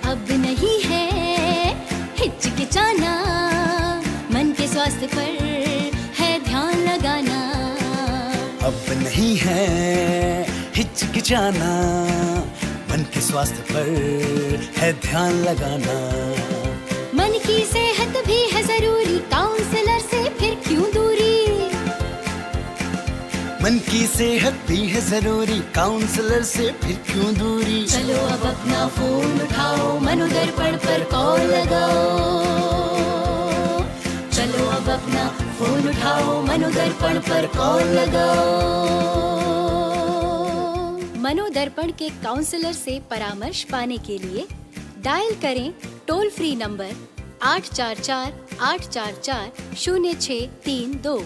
अब नहीं है हिचकिचाना, मन के स्वास्थ्य पर है ध्यान लगाना। अब नहीं है हिचकिचाना, मन के स्वास्थ्य पर है ध्यान लगाना। मन की सेहत भी है जरूरी, काउंसलर से फिर क्यों दूरी। मन की सेहत भी है जरूरी, काउंसलर से फिर क्यों दूरी। चलो अब अपना फोन उठाओ, मनोदर्पण पर कॉल लगाओ। चलो अब अपना फोन उठाओ, मनोदर्पण पर कॉल लगाओ। मनोदर्पण के काउंसलर से परामर्श पाने के लिए डायल करें टोल फ्री नंबर 844-844-0632।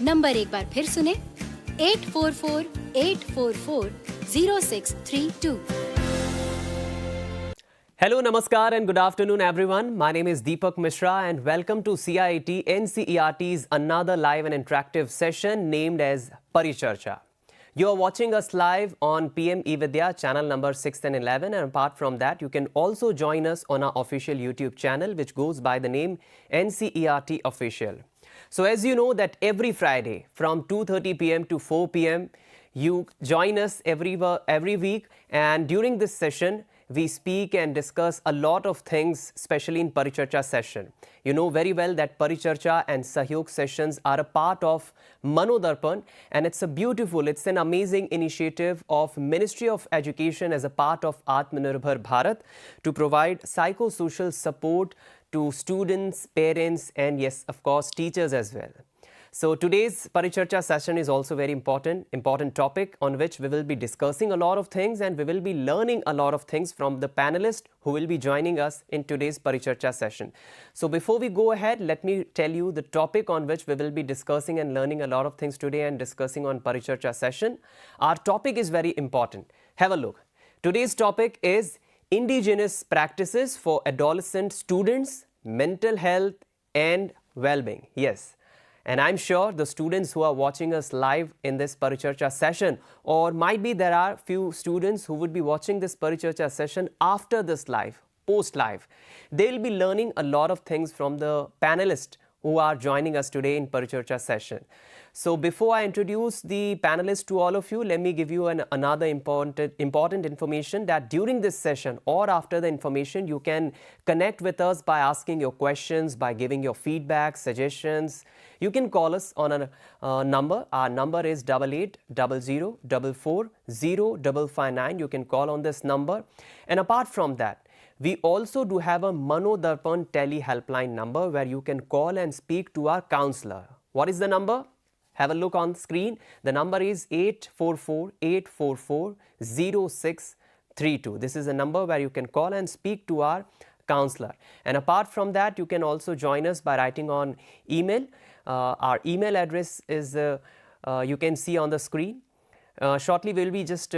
नंबर एक बार फिर सुने, 844-844-0632. Hello, Namaskar and good afternoon everyone. My name is Deepak Mishra and welcome to CIET NCERT's another live and interactive session named as Paricharcha. You are watching us live on PM eVidya channel number 6 and 11, and apart from that you can also join us on our official YouTube channel which goes by the name NCERT Official. So as you know that every Friday from 2:30 p.m. to 4 p.m. you join us every week, and during this session we speak and discuss a lot of things, especially in Paricharcha session. You know very well that Paricharcha and Sahyog sessions are a part of Manodarpan, and it's an amazing initiative of Ministry of Education as a part of Atmanirbhar Bharat to provide psychosocial support to students, parents, and yes, of course, teachers as well. So today's Paricharcha session is also very important topic on which we will be discussing a lot of things, and we will be learning a lot of things from the panelists who will be joining us in today's Paricharcha session. So before we go ahead, let me tell you the topic on which we will be discussing and learning a lot of things today and discussing on Paricharcha session. Our topic is very important. Have a look. Today's topic is Indigenous practices for adolescent students, mental health and well-being. Yes. And I'm sure the students who are watching us live in this Paricharcha session, or might be there are few students who would be watching this Paricharcha session after this live, post-live, they'll be learning a lot of things from the panelists who are joining us today in Paricharcha session. So before I introduce the panelists to all of you, let me give you another important information that during this session or after the information, you can connect with us by asking your questions, by giving your feedback, suggestions. You can call us on a number. Our number is 8800444059. You can call on this number. And apart from that, we also do have a Manodarpan tele helpline number where you can call and speak to our counselor. What is the number? Have a look on screen. The number is 844-844-0632. This is a number where you can call and speak to our counselor. And apart from that, you can also join us by writing on email. Our email address is, you can see on the screen. Shortly, we'll be just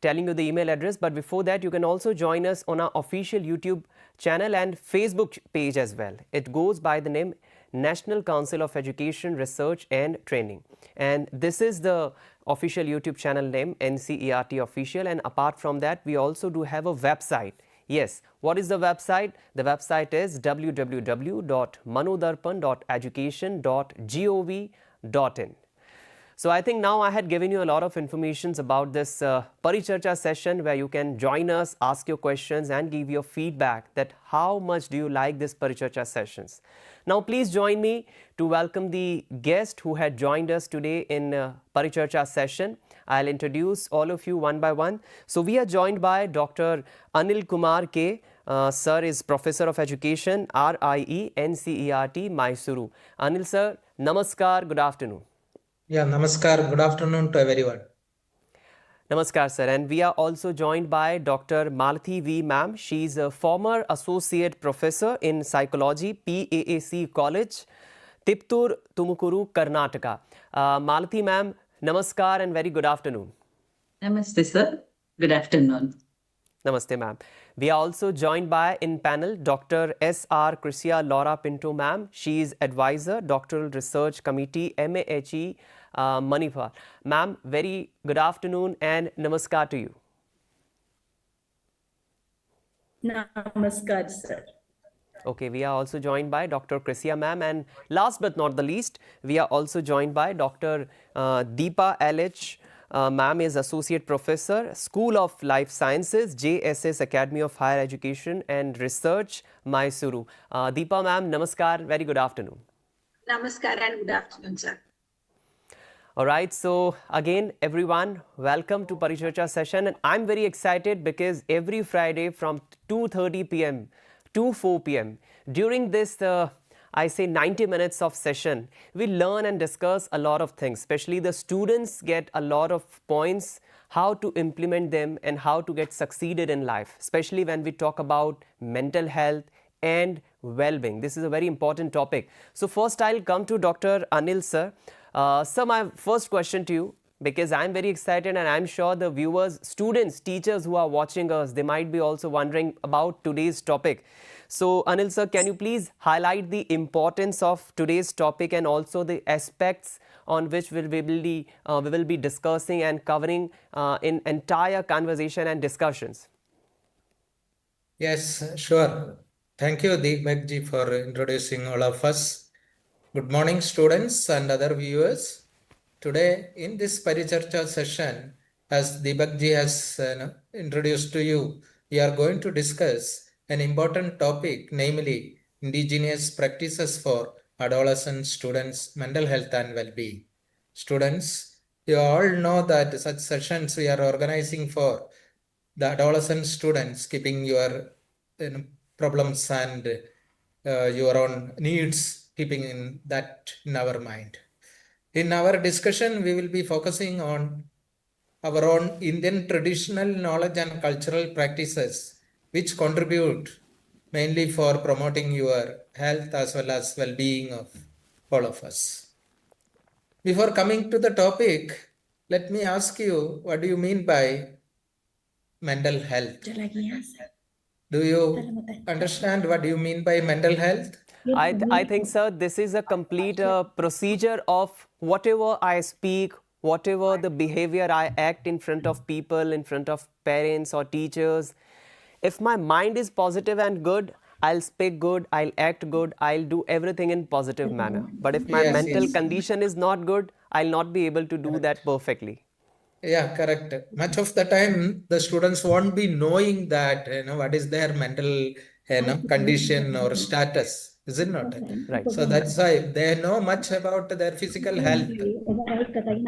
telling you the email address. But before that, you can also join us on our official YouTube channel and Facebook page as well. It goes by the name National Council of Education, Research and Training. And this is the official YouTube channel name, NCERT Official. And apart from that, we also do have a website. Yes, what is the website? The website is www.manodarpan.education.gov.in. So I think now I had given you a lot of information about this Paricharcha session where you can join us, ask your questions and give your feedback that how much do you like this Paricharcha sessions. Now please join me to welcome the guest who had joined us today in Paricharcha session. I'll introduce all of you one by one. So we are joined by Dr. Anil Kumar K. Sir is Professor of Education, RIE, NCERT, Mysuru. Anil sir, namaskar, good afternoon. Yeah, namaskar. Good afternoon to everyone. Namaskar, sir. And we are also joined by Dr. Malathi V. Ma'am. She is a former Associate Professor in Psychology, PAAC College, Tiptur, Tumukuru, Karnataka. Malathi Ma'am, namaskar and very good afternoon. Namaste, sir. Good afternoon. Namaste, ma'am. We are also joined by in panel Dr. S.R. Krisia Laura Pinto, ma'am. She is advisor, Doctoral Research Committee, MAHE, Manipur. Ma'am, very good afternoon and namaskar to you. Namaskar, sir. Okay, we are also joined by Dr. Chrisia ma'am, and last but not the least, we are also joined by Dr. Deepa LH. Ma'am is Associate Professor, School of Life Sciences, JSS Academy of Higher Education and Research, Mysuru. Deepa ma'am, namaskar, very good afternoon. Namaskar and good afternoon, sir. All right, so again, everyone, welcome to Paricharcha session, and I'm very excited because every Friday from 2:30 p.m. to 4 p.m. during this, I say 90 minutes of session, we learn and discuss a lot of things. Especially the students get a lot of points how to implement them and how to get succeeded in life. Especially when we talk about mental health and well-being. This is a very important topic. So first, I'll come to Dr. Anil sir. Sir, my first question to you, because I'm very excited and I'm sure the viewers, students, teachers who are watching us, they might be also wondering about today's topic. So Anil sir, can you please highlight the importance of today's topic and also the aspects on which we will be discussing and covering in entire conversation and discussions? Yes, sure. Thank you, Deepak ji, for introducing all of us. Good morning, students and other viewers. Today, in this Paricharcha session, as Deepak ji has introduced to you, we are going to discuss an important topic, namely indigenous practices for adolescent students' mental health and well-being. Students, you all know that such sessions we are organizing for the adolescent students, keeping your problems and your own needs, keeping in our mind. In our discussion, we will be focusing on our own Indian traditional knowledge and cultural practices, which contribute mainly for promoting your health as well as well-being of all of us. Before coming to the topic, let me ask you, what do you mean by mental health? Do you understand what you mean by mental health? I think, sir, this is a complete procedure of whatever I speak, whatever the behavior I act in front of people, in front of parents or teachers. If my mind is positive and good, I'll speak good, I'll act good, I'll do everything in positive manner. But if my mental condition is not good, I'll not be able to do that perfectly. Yeah, correct. Much of the time, the students won't be knowing that, what is their mental condition or status, is it not? Right. So that's why they know much about their physical health.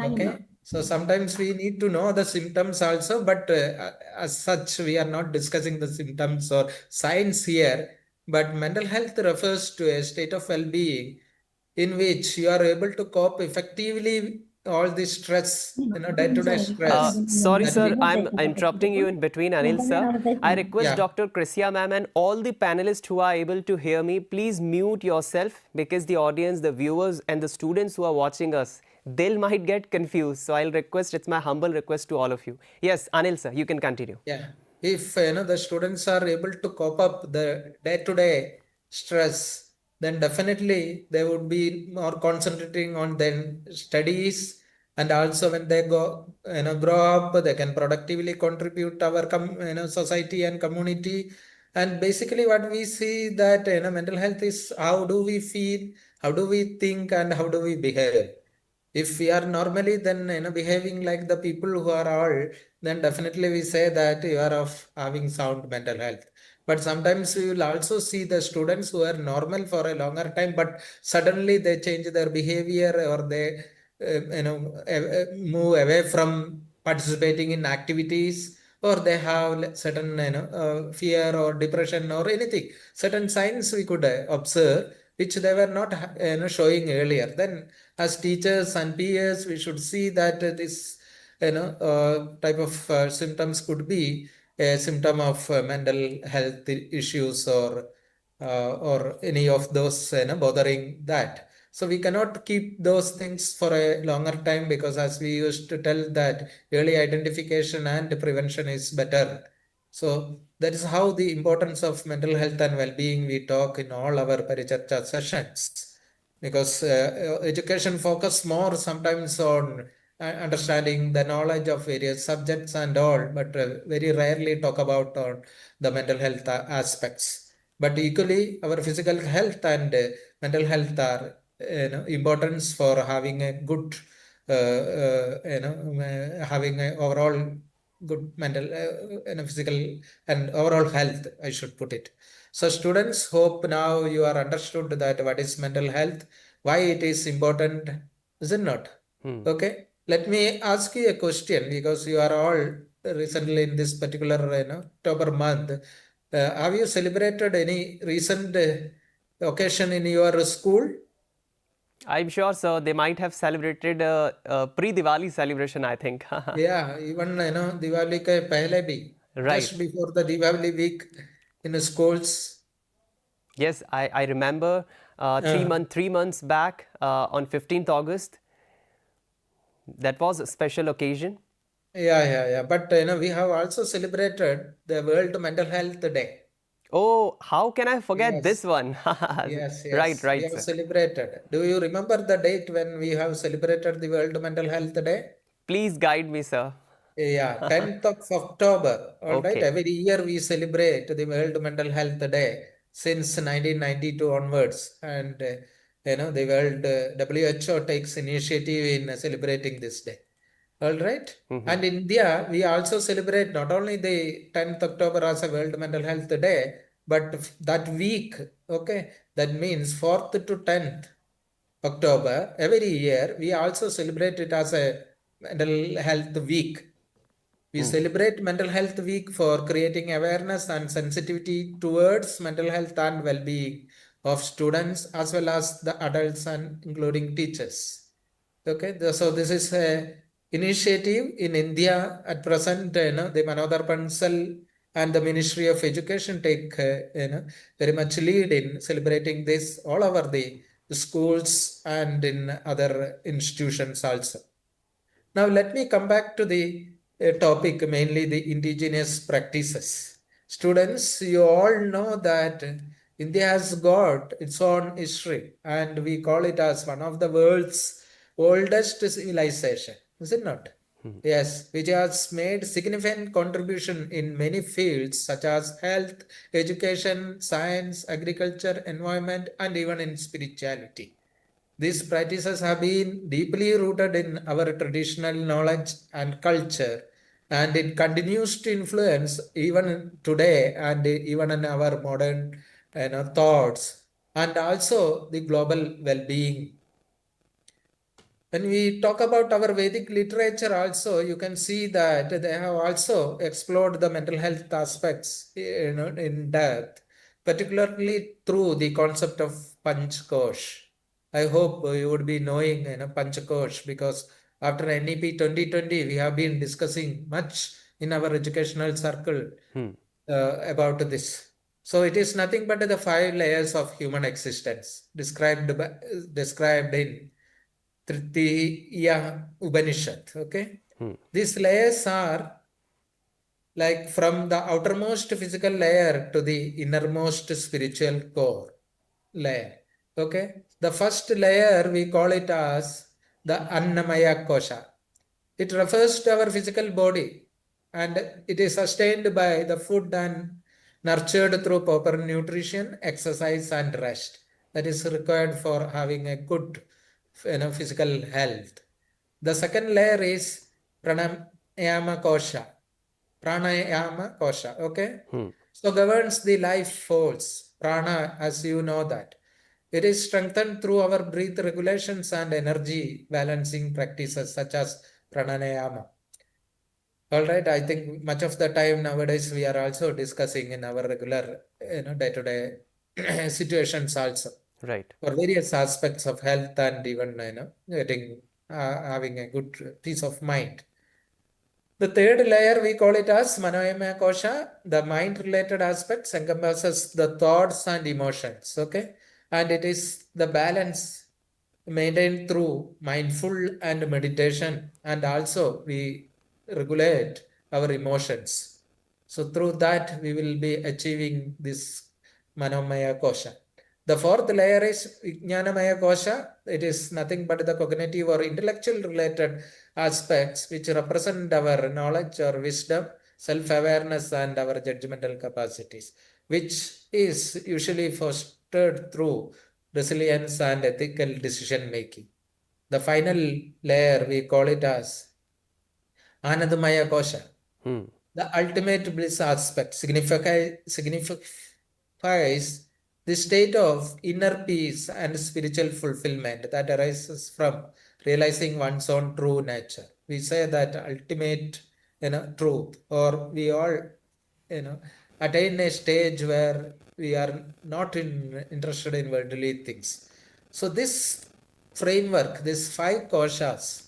Okay. So sometimes we need to know the symptoms also, but as such, we are not discussing the symptoms or signs here. But mental health refers to a state of well-being in which you are able to cope effectively all the stress, day-to-day stress. Sorry, sir, I'm interrupting you in between, Anil, sir. I request Dr. Chrisia ma'am and all the panelists who are able to hear me, please mute yourself, because the audience, the viewers and the students who are watching us, they might get confused. So I'll request, it's my humble request to all of you. Yes, Anil, sir, you can continue. Yeah. If the students are able to cope up the day-to-day stress, then definitely they would be more concentrating on their studies, and also when they grow up, they can productively contribute to our society and community. And basically what we see that mental health is how do we feel, how do we think, and how do we behave. If we are normally then behaving like the people who are all, then definitely we say that you are of having sound mental health. But sometimes we will also see the students who are normal for a longer time, but suddenly they change their behavior, or they move away from participating in activities, or they have certain fear or depression or anything. Certain signs we could observe which they were not showing earlier. Then as teachers and peers, we should see that this type of symptoms could be a symptom of mental health issues, or any of those bothering that. So we cannot keep those things for a longer time, because as we used to tell that early identification and prevention is better. So that is how the importance of mental health and well-being we talk in all our Paricharcha sessions, because education focus more sometimes on understanding the knowledge of various subjects and all, but very rarely talk about the mental health aspects. But equally, our physical health and mental health are importance for having a good, having a overall good mental, physical and overall health, I should put it. So students, hope now you are understood that what is mental health, why it is important, is it not? Okay. Let me ask you a question, because you are all recently in this particular October month. Have you celebrated any recent occasion in your school? I'm sure, sir, they might have celebrated a pre-Diwali celebration, I think. Yeah, even Diwali ke pehle bhi, Right. just before the Diwali week in the schools. Yes, I remember 3 months back on 15th August. That was a special occasion. Yeah. But we have also celebrated the World Mental Health Day. Oh, how can I forget Yes. this one? Yes. Right, We have sir. celebrated. Do you remember the date when we have celebrated the World Mental Health Day? Please guide me, sir. Yeah, 10th of October. All right. Okay. Every year we celebrate the World Mental Health Day since 1992 onwards. And, the World WHO takes initiative in celebrating this day. All right. And in India, we also celebrate not only the 10th October as a World Mental Health Day, but that week, okay, that means 4th to 10th October, every year, we also celebrate it as a mental health week. We celebrate Mental Health Week for creating awareness and sensitivity towards mental health and well-being of students as well as the adults and including teachers. Okay, so this is a initiative in India at present. The Manodarpan cell and the Ministry of Education take very much lead in celebrating this all over the schools and in other institutions also. Now let me come back to the topic, mainly the indigenous practices. Students, you all know that India has got its own history, and we call it as one of the world's oldest civilization, is it not? Yes, which has made significant contribution in many fields such as health, education, science, agriculture, environment, and even in spirituality. These practices have been deeply rooted in our traditional knowledge and culture, and it continues to influence even today and even in our modern thoughts and also the global well-being. When we talk about our Vedic literature also, you can see that they have also explored the mental health aspects in depth, particularly through the concept of Panchkosh. I hope you would be knowing Panchakosh, because after NEP 2020, we have been discussing much in our educational circle about this. So it is nothing but the 5 layers of human existence described in Tritiya Upanishad. Okay, these layers are like from the outermost physical layer to the innermost spiritual core layer. Okay, the first layer we call it as the Annamaya Kosha. It refers to our physical body, and it is sustained by the food and nurtured through proper nutrition, exercise, and rest. That is required for having a good physical health. The second layer is Pranayama Kosha. Pranayama Kosha, okay? So governs the life force, prana, as you know that. It is strengthened through our breath regulations and energy balancing practices such as pranayama. All right, I think much of the time nowadays we are also discussing in our regular day-to-day situations also. Right. For various aspects of health and even getting having a good peace of mind. The third layer we call it as Manoyama Kosha. The mind-related aspects encompasses the thoughts and emotions. Okay, and it is the balance maintained through mindful and meditation, and also we regulate our emotions. So through that we will be achieving this Manomaya Kosha. The fourth layer is Jnanamaya Kosha. It is nothing but the cognitive or intellectual related aspects which represent our knowledge or wisdom, self-awareness and our judgmental capacities, which is usually fostered through resilience and ethical decision making. The final layer, we call it as Anandamaya Kosha. The ultimate bliss aspect signifies the state of inner peace and spiritual fulfillment that arises from realizing one's own true nature. We say that ultimate, truth, or we all, attain a stage where we are not interested in worldly things. So this framework, these five koshas,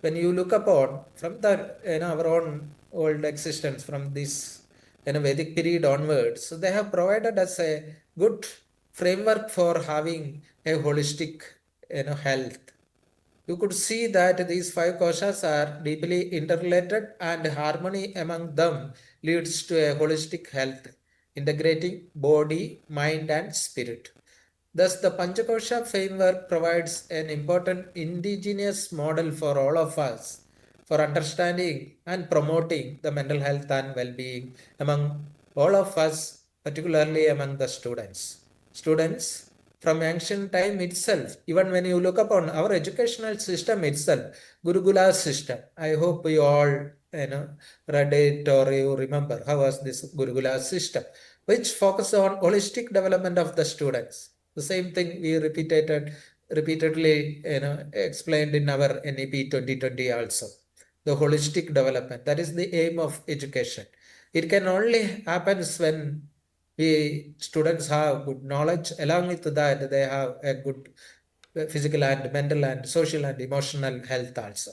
when you look upon from the our own old existence from this Vedic period onwards, so they have provided us a good framework for having a holistic health. You could see that these five koshas are deeply interrelated and harmony among them leads to a holistic health, integrating body, mind and spirit. Thus, the Panchakosha framework provides an important indigenous model for all of us for understanding and promoting the mental health and well-being among all of us, particularly among the students. Students, from ancient time itself, even when you look upon our educational system itself, Gurukula system, I hope you all read it or you remember how was this Gurukula system, which focus on holistic development of the students. The same thing we repeatedly explained in our NEP 2020 also. The holistic development, that is the aim of education. It can only happen when students have good knowledge. Along with that, they have a good physical and mental and social and emotional health also.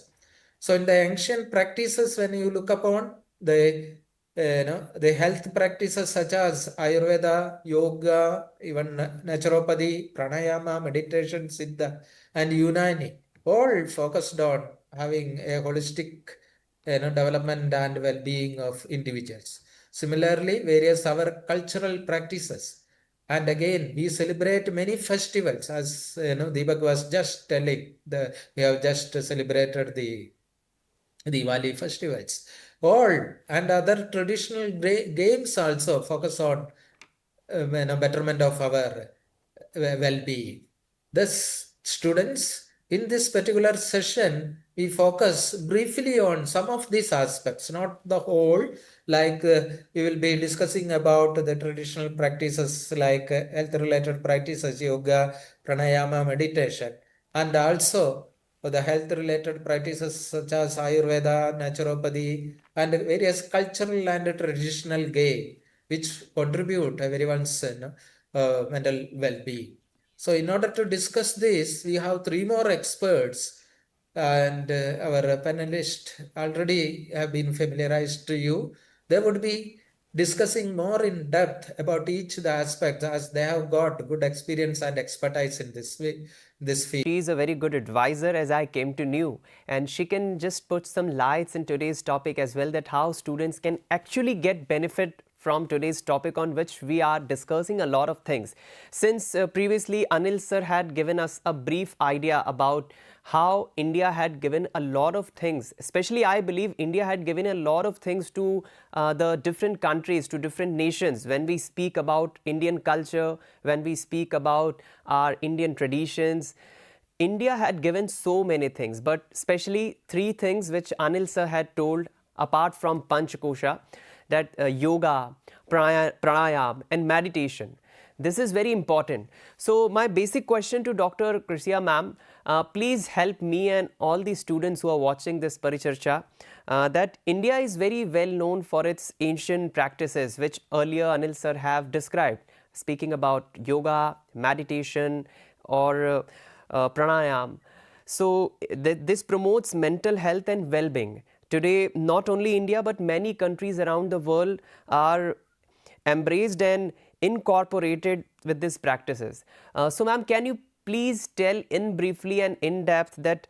So in the ancient practices, when you look upon the health practices such as Ayurveda, yoga, even naturopathy, pranayama, meditation, siddha, and Unani, all focused on having a holistic development and well-being of individuals. Similarly, various our cultural practices. And again, we celebrate many festivals, as Deepak was just telling. We have just celebrated the Diwali festivals. All and other traditional games also focus on betterment of our well-being. Thus, students, in this particular session, we focus briefly on some of these aspects, not the whole. Like we will be discussing about the traditional practices like health-related practices, yoga, pranayama, meditation, and also the health-related practices such as Ayurveda, naturopathy, and various cultural and traditional game, which contribute everyone's mental well-being. So in order to discuss this, we have three more experts, and our panelists already have been familiarized to you. They would be discussing more in depth about each of the aspects as they have got good experience and expertise in this field. She is a very good advisor, as I came to know, and she can just put some lights in today's topic as well, that how students can actually get benefit from today's topic on which we are discussing a lot of things. Since previously Anil sir had given us a brief idea about how India had given a lot of things, especially I believe India had given a lot of things to the different countries, to different nations. When we speak about Indian culture, when we speak about our Indian traditions, India had given so many things, but especially three things which Anil sir had told apart from Panchakosha, that yoga, pranayam and meditation. This is very important. So my basic question to Dr. Krisia ma'am, please help me and all the students who are watching this Paricharcha, that India is very well known for its ancient practices, which earlier Anil sir have described, speaking about yoga, meditation or pranayam. So this promotes mental health and well-being. Today, not only India, but many countries around the world are embraced and incorporated with these practices. So, ma'am, can you please tell in briefly and in depth that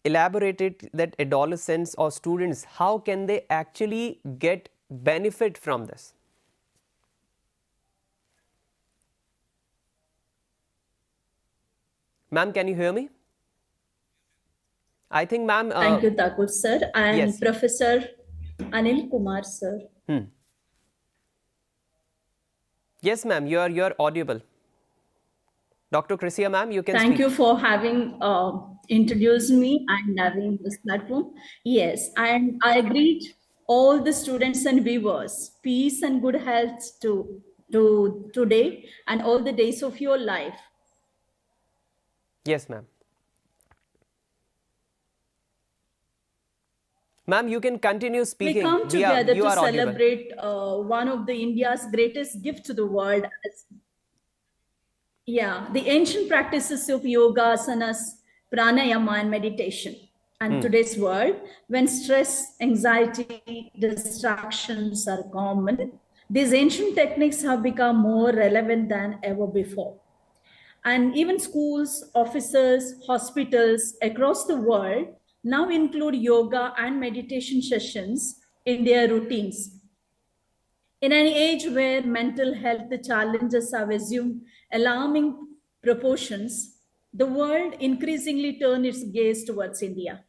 elaborated that adolescents or students, how can they actually get benefit from this? Ma'am, can you hear me? I think, ma'am. Thank you, Thakur sir, and yes. Professor Anil Kumar sir. Yes, ma'am. You're audible. Dr. Krisia, ma'am, you can Thank speak. you for having introduced me and having this platform. Yes, and I greet all the students and viewers. Peace and good health to today and all the days of your life. Yes, ma'am. Ma'am, you can continue speaking. We come together to audible. celebrate one of the India's greatest gift to the world. The ancient practices of yoga, asanas, pranayama, and meditation. And today's world, when stress, anxiety, distractions are common, these ancient techniques have become more relevant than ever before. And even schools, offices, hospitals across the world now include yoga and meditation sessions in their routines. In an age where mental health challenges have assumed alarming proportions, the world increasingly turns its gaze towards India,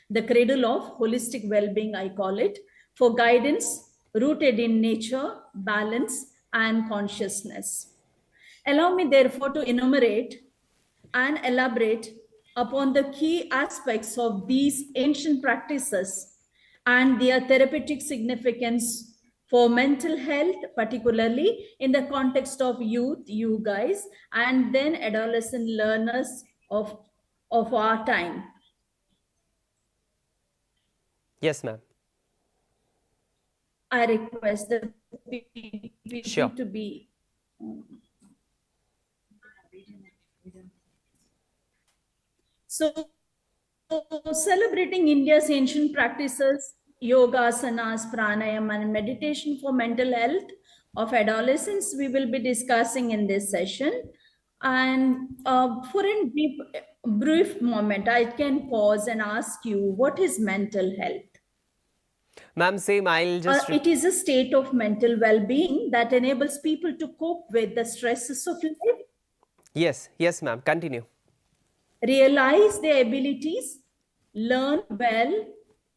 the cradle of holistic well-being, I call it, for guidance rooted in nature, balance, and consciousness. Allow me, therefore, to enumerate and elaborate upon the key aspects of these ancient practices and their therapeutic significance for mental health, particularly in the context of youth, you guys, and then adolescent learners of our time. Yes, ma'am. I request the PPT to be... So, celebrating India's ancient practices, yoga, asanas, pranayama, and meditation for mental health of adolescents, we will be discussing in this session. And for a brief moment, I can pause and ask you, what is mental health? Ma'am, same, I'll just... it is a state of mental well-being that enables people to cope with the stresses of life. Yes, ma'am, continue. Realize their abilities, learn well,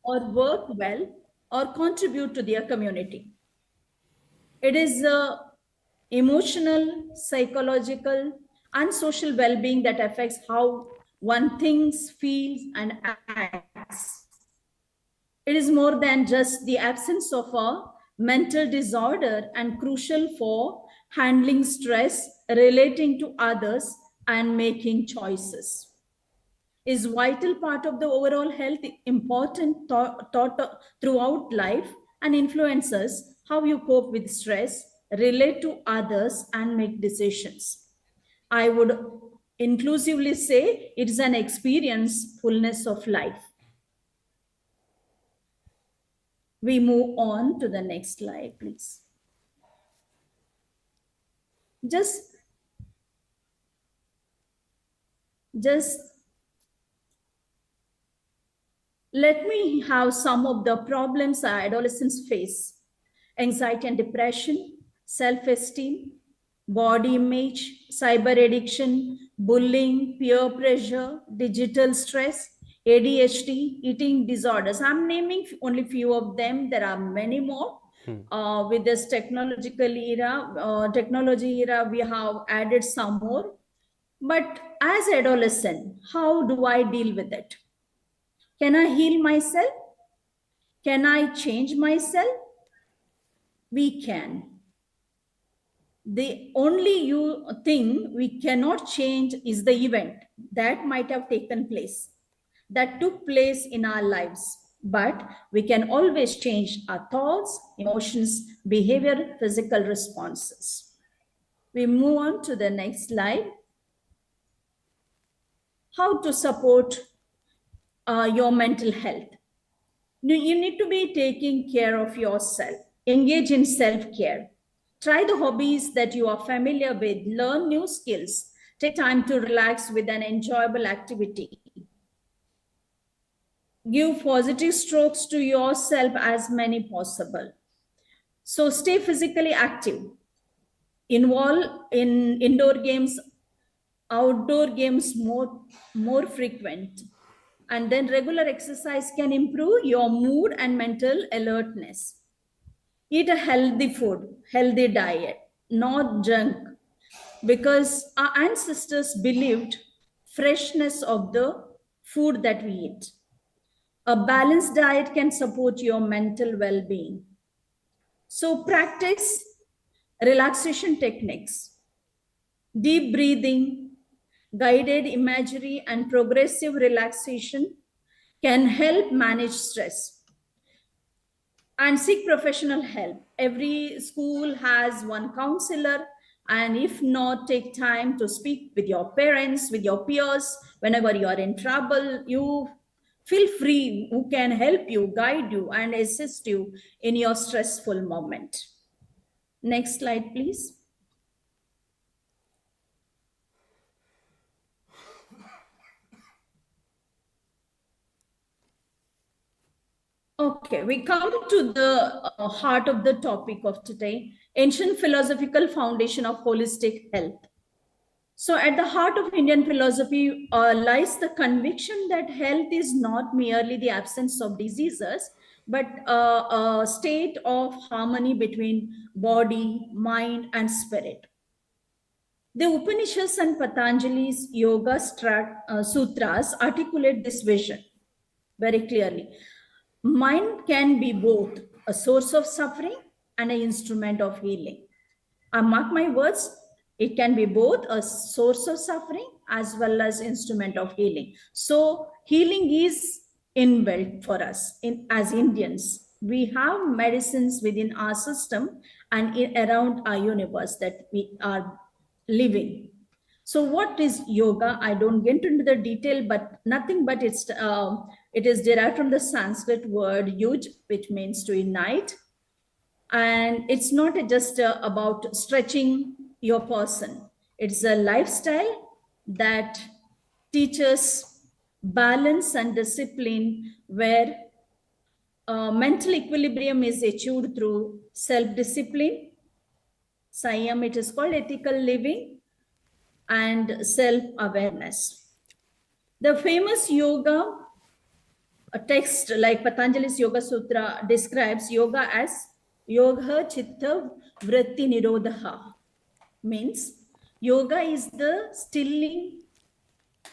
or work well, or contribute to their community. It is emotional, psychological, and social well-being that affects how one thinks, feels, and acts. It is more than just the absence of a mental disorder and crucial for handling stress, relating to others, and making choices. Is vital part of the overall health, important thought throughout life, and influences how you cope with stress, relate to others, and make decisions. I would inclusively say it is an experience, fullness of life. We move on to the next slide, please. Just let me have some of the problems our adolescents face: anxiety and depression, self-esteem, body image, cyber addiction, bullying, peer pressure, digital stress, ADHD, eating disorders. I'm naming only few of them. There are many more. With this technology era, we have added some more. But as an adolescent, how do I deal with it? Can I heal myself? Can I change myself? We can. The only thing we cannot change is the event that might have taken place, that took place in our lives. But we can always change our thoughts, emotions, behavior, physical responses. We move on to the next slide. How to support your mental health. You need to be taking care of yourself. Engage in self-care. Try the hobbies that you are familiar with. Learn new skills. Take time to relax with an enjoyable activity. Give positive strokes to yourself as many possible. So stay physically active. Involve in indoor games outdoor games more frequent. And then regular exercise can improve your mood and mental alertness. Eat a healthy food, healthy diet, not junk, because our ancestors believed freshness of the food that we eat. A balanced diet can support your mental well-being. So practice relaxation techniques, deep breathing, guided imagery, and progressive relaxation can help manage stress. And seek professional help. Every school has one counselor, and if not, take time to speak with your parents, with your peers. Whenever you are in trouble, you feel free, who can help you, guide you, and assist you in your stressful moment. Next slide, please. Okay, we come to the heart of the topic of today, ancient philosophical foundation of holistic health. So at the heart of Indian philosophy lies the conviction that health is not merely the absence of diseases, but a state of harmony between body, mind, and spirit. The Upanishads and Patanjali's Yoga Sutras articulate this vision very clearly. Mind can be both a source of suffering and an instrument of healing. I mark my words, it can be both a source of suffering as well as instrument of healing. So healing is inbuilt for us as Indians. We have medicines within our system and around our universe that we are living. So what is yoga? I don't get into the detail, but nothing but it is derived from the Sanskrit word yuj, which means to unite. And it's not just about stretching your person. It's a lifestyle that teaches balance and discipline, where mental equilibrium is achieved through self-discipline. Sayam, it is called ethical living, and self-awareness. The famous yoga text like Patanjali's Yoga Sutra describes yoga as yoga chitta vritti nirodha, means yoga is the stilling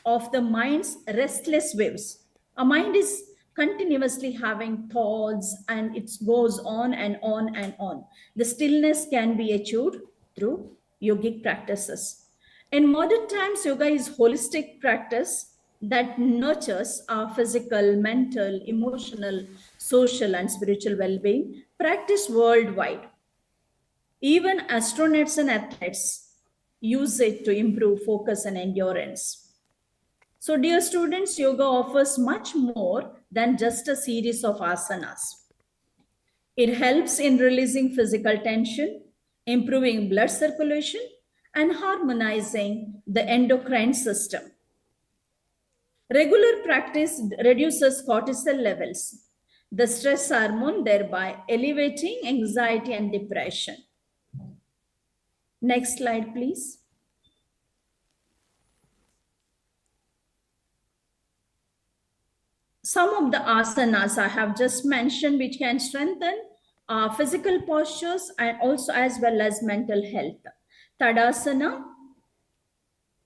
of the mind's restless waves. A mind is continuously having thoughts and it goes on and on and on. The stillness can be achieved through yogic practices. In modern times, yoga is holistic practice that nurtures our physical, mental, emotional, social, and spiritual well-being, practiced worldwide. Even astronauts and athletes use it to improve focus and endurance. So, dear students, yoga offers much more than just a series of asanas. It helps in releasing physical tension, improving blood circulation, and harmonizing the endocrine system. Regular practice reduces cortisol levels, the stress hormone, thereby elevating anxiety and depression. Next slide, please. Some of the asanas I have just mentioned, which can strengthen physical postures and also as well as mental health. Tadasana,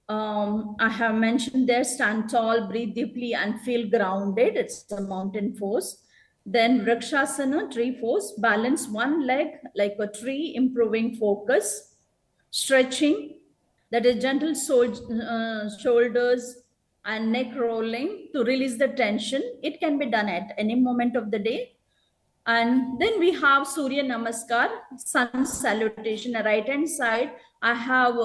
I have mentioned there, stand tall, breathe deeply, and feel grounded. It's a mountain pose. Then Vrikshasana, tree pose, balance one leg like a tree, improving focus. Stretching, that is gentle shoulders and neck rolling to release the tension. It can be done at any moment of the day. And then we have Surya Namaskar, sun salutation, right hand side. I have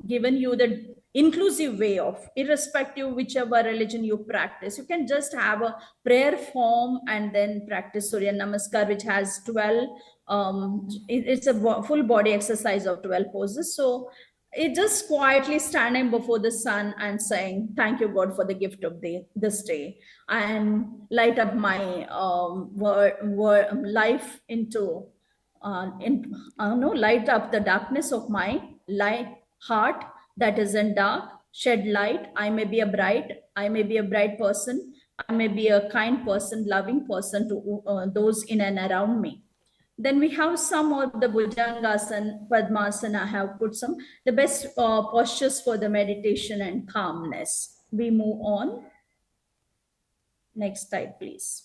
given you the inclusive way of, irrespective whichever religion you practice, you can just have a prayer form and then practice Surya Namaskar, which has 12, it's a full body exercise of 12 poses. So it just quietly standing before the sun and saying, thank you, God, for the gift of this day, and light up my life into, light up the darkness of my heart that is in dark, shed light. I may be a bright person. I may be a kind person, loving person to those in and around me. Then we have some of the Bhujangasana, Padmasana. I have put some, the best postures for the meditation and calmness. We move on. Next slide, please.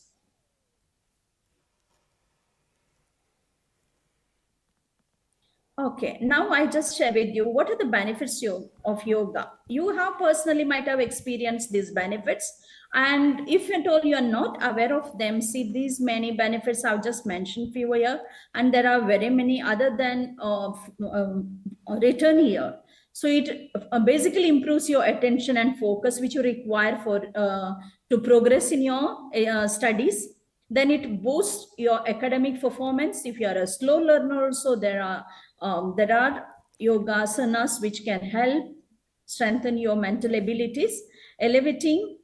Okay, now I just share with you what are the benefits of yoga. You have personally might have experienced these benefits, and if at all you are not aware of them, see these many benefits I've just mentioned few here, and there are very many other than written here. So it basically improves your attention and focus, which you require for to progress in your studies. Then it boosts your academic performance. If you are a slow learner, also there are yogasanas which can help strengthen your mental abilities, elevating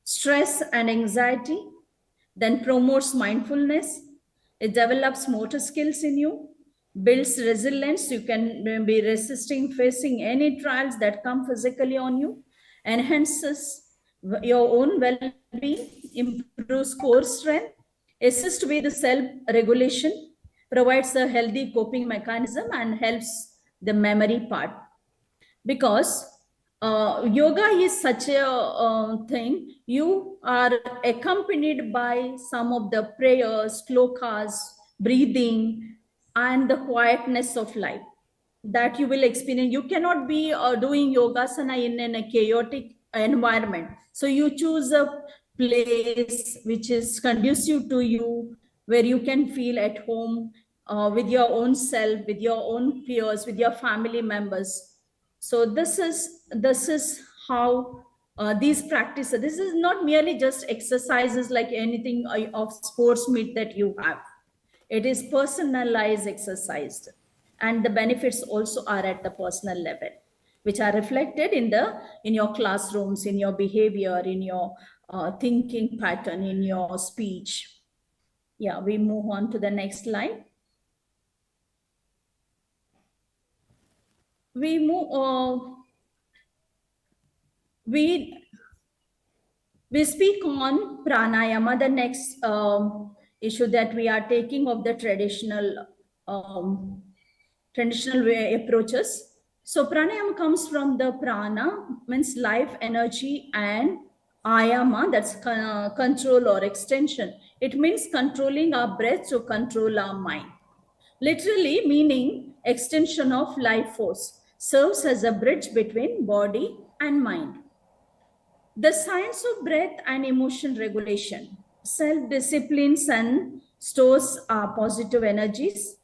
stress and anxiety, then promotes mindfulness. It develops motor skills in you, builds resilience. You can be resisting, facing any trials that come physically on you, enhances your own well-being, improves core strength, assists with self-regulation, provides a healthy coping mechanism, and helps the memory part. Because yoga is such a thing, you are accompanied by some of the prayers, slokas, breathing, and the quietness of life that you will experience. You cannot be doing yogasana in a chaotic environment. So you choose a place which is conducive to you, where you can feel at home with your own self, with your own peers, with your family members. So this is how these practices. This is not merely just exercises like anything of sports meet that you have. It is personalized exercise, and the benefits also are at the personal level, which are reflected in your classrooms, in your behavior, in your thinking pattern, in your speech. Yeah, we move on to the next slide. We move. We speak on pranayama, the next issue that we are taking of the traditional way approaches. So pranayama comes from the prana, means life, energy, and ayama, that's control or extension. It means controlling our breath to control our mind. Literally meaning extension of life force, serves as a bridge between body and mind. The science of breath and emotion regulation, self-disciplines and stores our positive energies.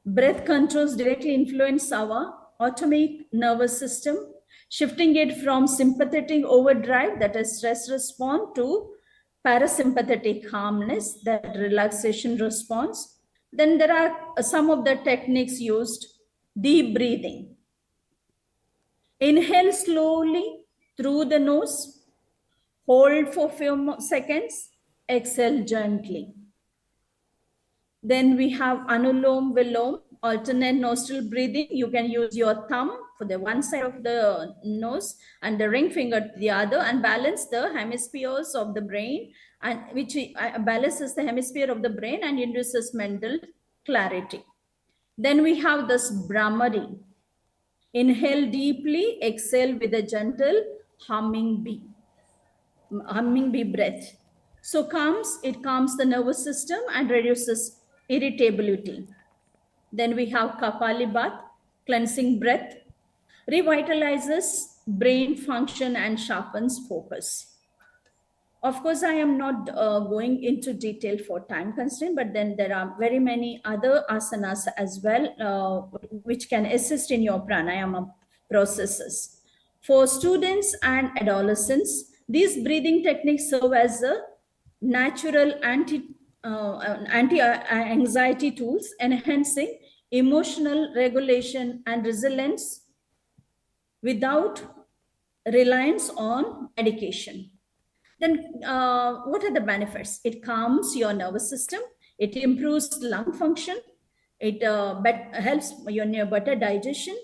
Breath controls directly influence our autonomic nervous system, shifting it from sympathetic overdrive, that is stress response, to parasympathetic calmness, that relaxation response. Then there are some of the techniques used. Deep breathing. Inhale slowly through the nose, hold for a few seconds, exhale gently. Then we have Anulom Vilom, alternate nostril breathing. You can use your thumb for the one side of the nose and the ring finger to the other, and balance the hemispheres of the brain, and which balances the hemisphere of the brain and induces mental clarity. Then we have this Brahmari. Inhale deeply, exhale with a gentle humming bee breath. So it calms the nervous system and reduces irritability. Then we have Kapalibat, cleansing breath, revitalizes brain function and sharpens focus. Of course, I am not going into detail for time constraint, but then there are very many other asanas as well, which can assist in your pranayama processes. For students and adolescents, these breathing techniques serve as a natural anti-anxiety tools, enhancing emotional regulation and resilience without reliance on medication. Then what are the benefits? It calms your nervous system. It improves lung function. It helps your better digestion.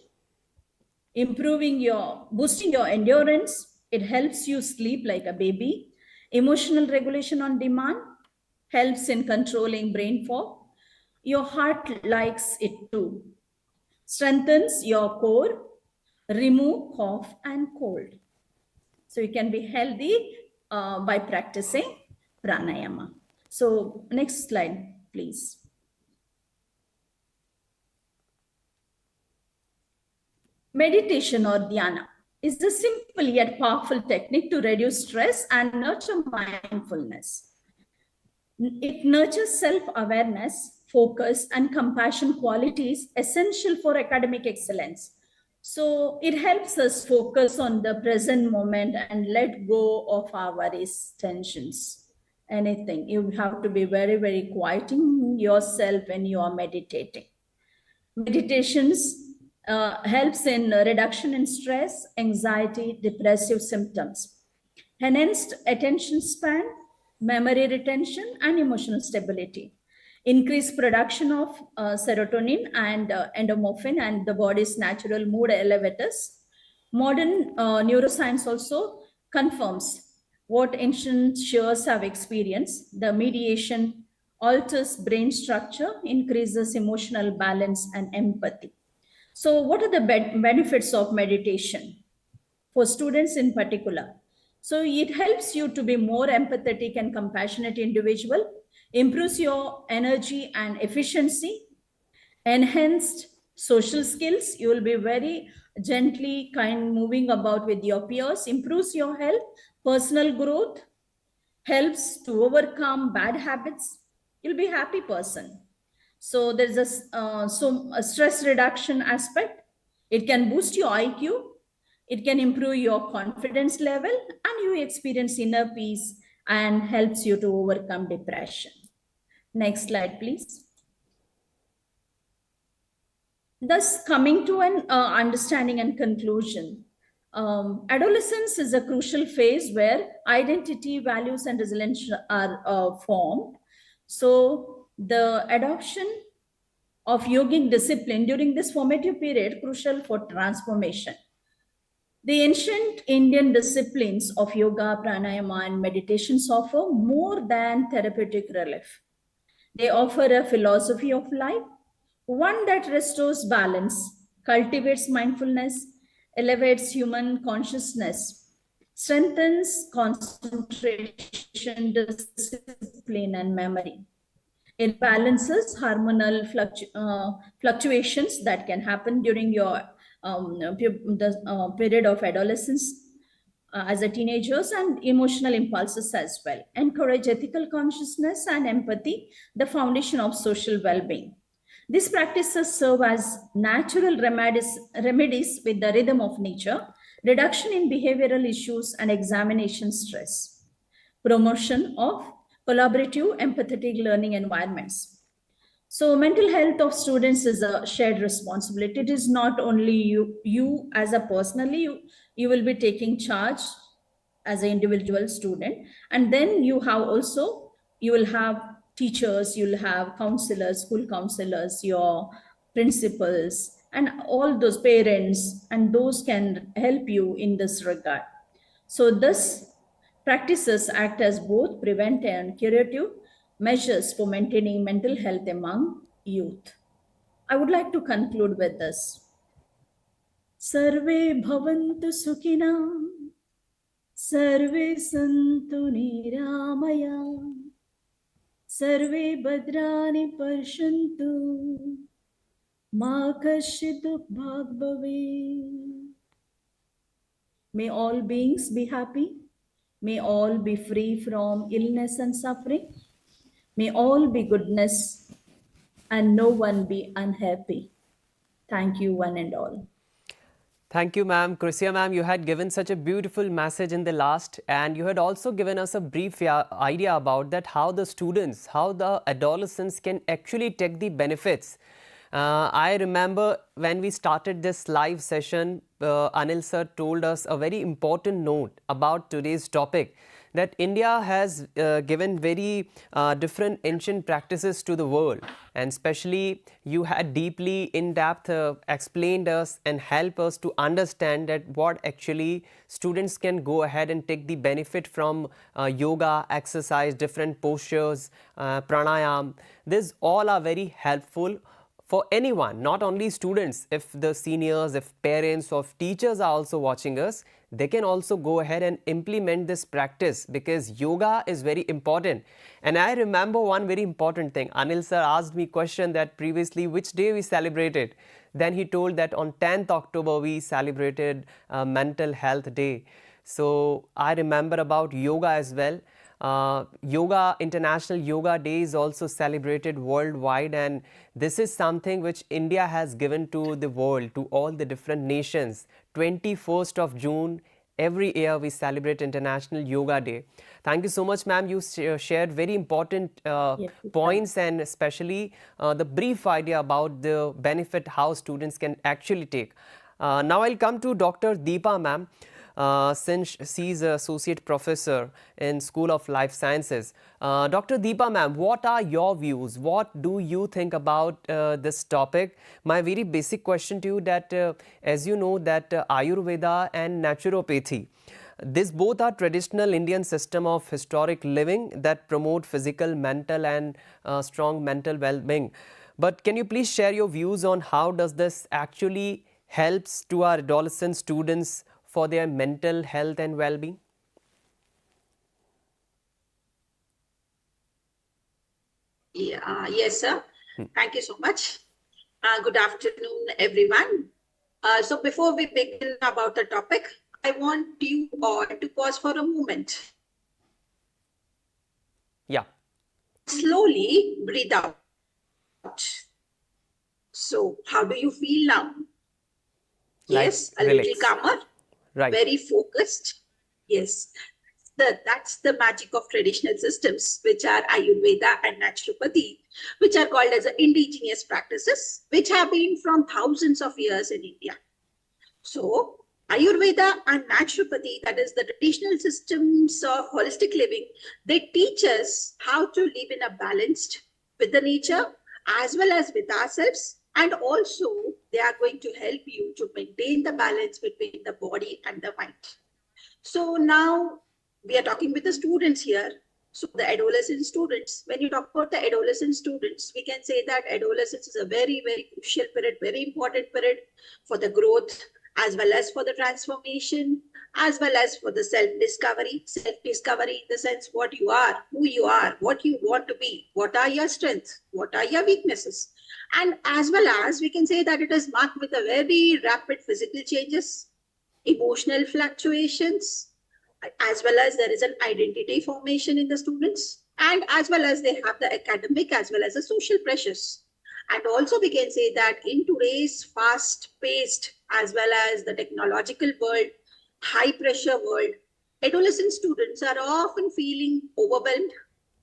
boosting your endurance. It helps you sleep like a baby. Emotional regulation on demand helps in controlling brain fog. Your heart likes it too. Strengthens your core, remove cough and cold. So you can be healthy by practicing pranayama. So next slide, please. Meditation or dhyana is a simple yet powerful technique to reduce stress and nurture mindfulness. It nurtures self-awareness, focus, and compassion qualities essential for academic excellence. So it helps us focus on the present moment and let go of our worries, tensions, anything. You have to be very, very quieting yourself when you are meditating. Meditations helps in reduction in stress, anxiety, depressive symptoms, enhanced attention span, memory retention, and emotional stability, increased production of serotonin and endorphin and the body's natural mood elevators. Modern neuroscience also confirms what ancient seers have experienced. The mediation alters brain structure, increases emotional balance and empathy. So what are the benefits of meditation for students in particular? So it helps you to be more empathetic and compassionate individual, improves your energy and efficiency, enhanced social skills. You will be very gently kind moving about with your peers, improves your health, personal growth, helps to overcome bad habits. You'll be a happy person. So there's a stress reduction aspect. It can boost your IQ. It can improve your confidence level and you experience inner peace and helps you to overcome depression. Next slide, please. Thus, coming to an understanding and conclusion, adolescence is a crucial phase where identity, values, and resilience are formed. So the adoption of yogic discipline during this formative period crucial for transformation. The ancient Indian disciplines of yoga, pranayama, and meditations offer more than therapeutic relief. They offer a philosophy of life, one that restores balance, cultivates mindfulness, elevates human consciousness, strengthens concentration, discipline, and memory. It balances hormonal fluctuations that can happen during your period of adolescence as a teenagers and emotional impulses as well. Encourage ethical consciousness and empathy, the foundation of social well-being. These practices serve as natural remedies with the rhythm of nature, reduction in behavioral issues and examination stress, promotion of collaborative, empathetic learning environments. So mental health of students is a shared responsibility. It is not only you as a personally, you will be taking charge as an individual student. And then you will have teachers, you'll have counselors, school counselors, your principals, and all those parents, and those can help you in this regard. So this practices act as both preventive and curative measures for maintaining mental health among youth. I would like to conclude with this. Sarve bhavantu sukhinam, sarve santu niramaya, sarve badrani parshantu, ma kashchit dukbhag bhave. May all beings be happy. May all be free from illness and suffering. May all be goodness and no one be unhappy. Thank you, one and all. Thank you, ma'am. Krisia, ma'am, you had given such a beautiful message in the last, and you had also given us a brief idea about that, how the students, how the adolescents can actually take the benefits. I remember when we started this live session, Anil sir told us a very important note about today's topic, that India has given very different ancient practices to the world, and especially you had deeply in-depth explained us and help us to understand that what actually students can go ahead and take the benefit from yoga, exercise, different postures, pranayam. These all are very helpful for anyone, not only students. If the seniors, if parents or if teachers are also watching us, they can also go ahead and implement this practice, because yoga is very important. And I remember one very important thing. Anil sir asked me question that previously which day we celebrated. Then he told that on 10th October we celebrated Mental Health Day. So I remember about yoga as well. International Yoga Day is also celebrated worldwide, and this is something which India has given to the world, to all the different nations. 21st of June, every year we celebrate International Yoga Day. Thank you so much, ma'am. You shared very important points, and especially the brief idea about the benefit how students can actually take. Now I'll come to Dr. Deepa, ma'am. Since she's an associate professor in School of Life Sciences. Dr. Deepa ma'am, what are your views? What do you think about this topic? My very basic question to you that as you know that Ayurveda and naturopathy, these both are traditional Indian system of historic living that promote physical, mental and strong mental well-being. But can you please share your views on how does this actually helps to our adolescent students for their mental health and well-being? Yeah, yes, sir. Thank you so much. Good afternoon, everyone. So before we begin about the topic, I want you all to pause for a moment. Yeah. Slowly breathe out. So how do you feel now? Yes, a relax. little calmer. Right. Very focused. Yes, that's the magic of traditional systems, which are Ayurveda and naturopathy, which are called as indigenous practices, which have been from thousands of years in India. So Ayurveda and naturopathy, that is the traditional systems of holistic living, they teach us how to live in a balanced with the nature as well as with ourselves. And also, they are going to help you to maintain the balance between the body and the mind. So now we are talking with the students here. So the adolescent students, when you talk about the adolescent students, we can say that adolescence is a very, very crucial period, very important period for the growth, as well as for the transformation, as well as for the self-discovery in the sense what you are, who you are, what you want to be, what are your strengths, what are your weaknesses. And as well as we can say that it is marked with a very rapid physical changes, emotional fluctuations, as well as there is an identity formation in the students, and as well as they have the academic as well as the social pressures. And also we can say that in today's fast-paced as well as the technological world, high-pressure world, adolescent students are often feeling overwhelmed,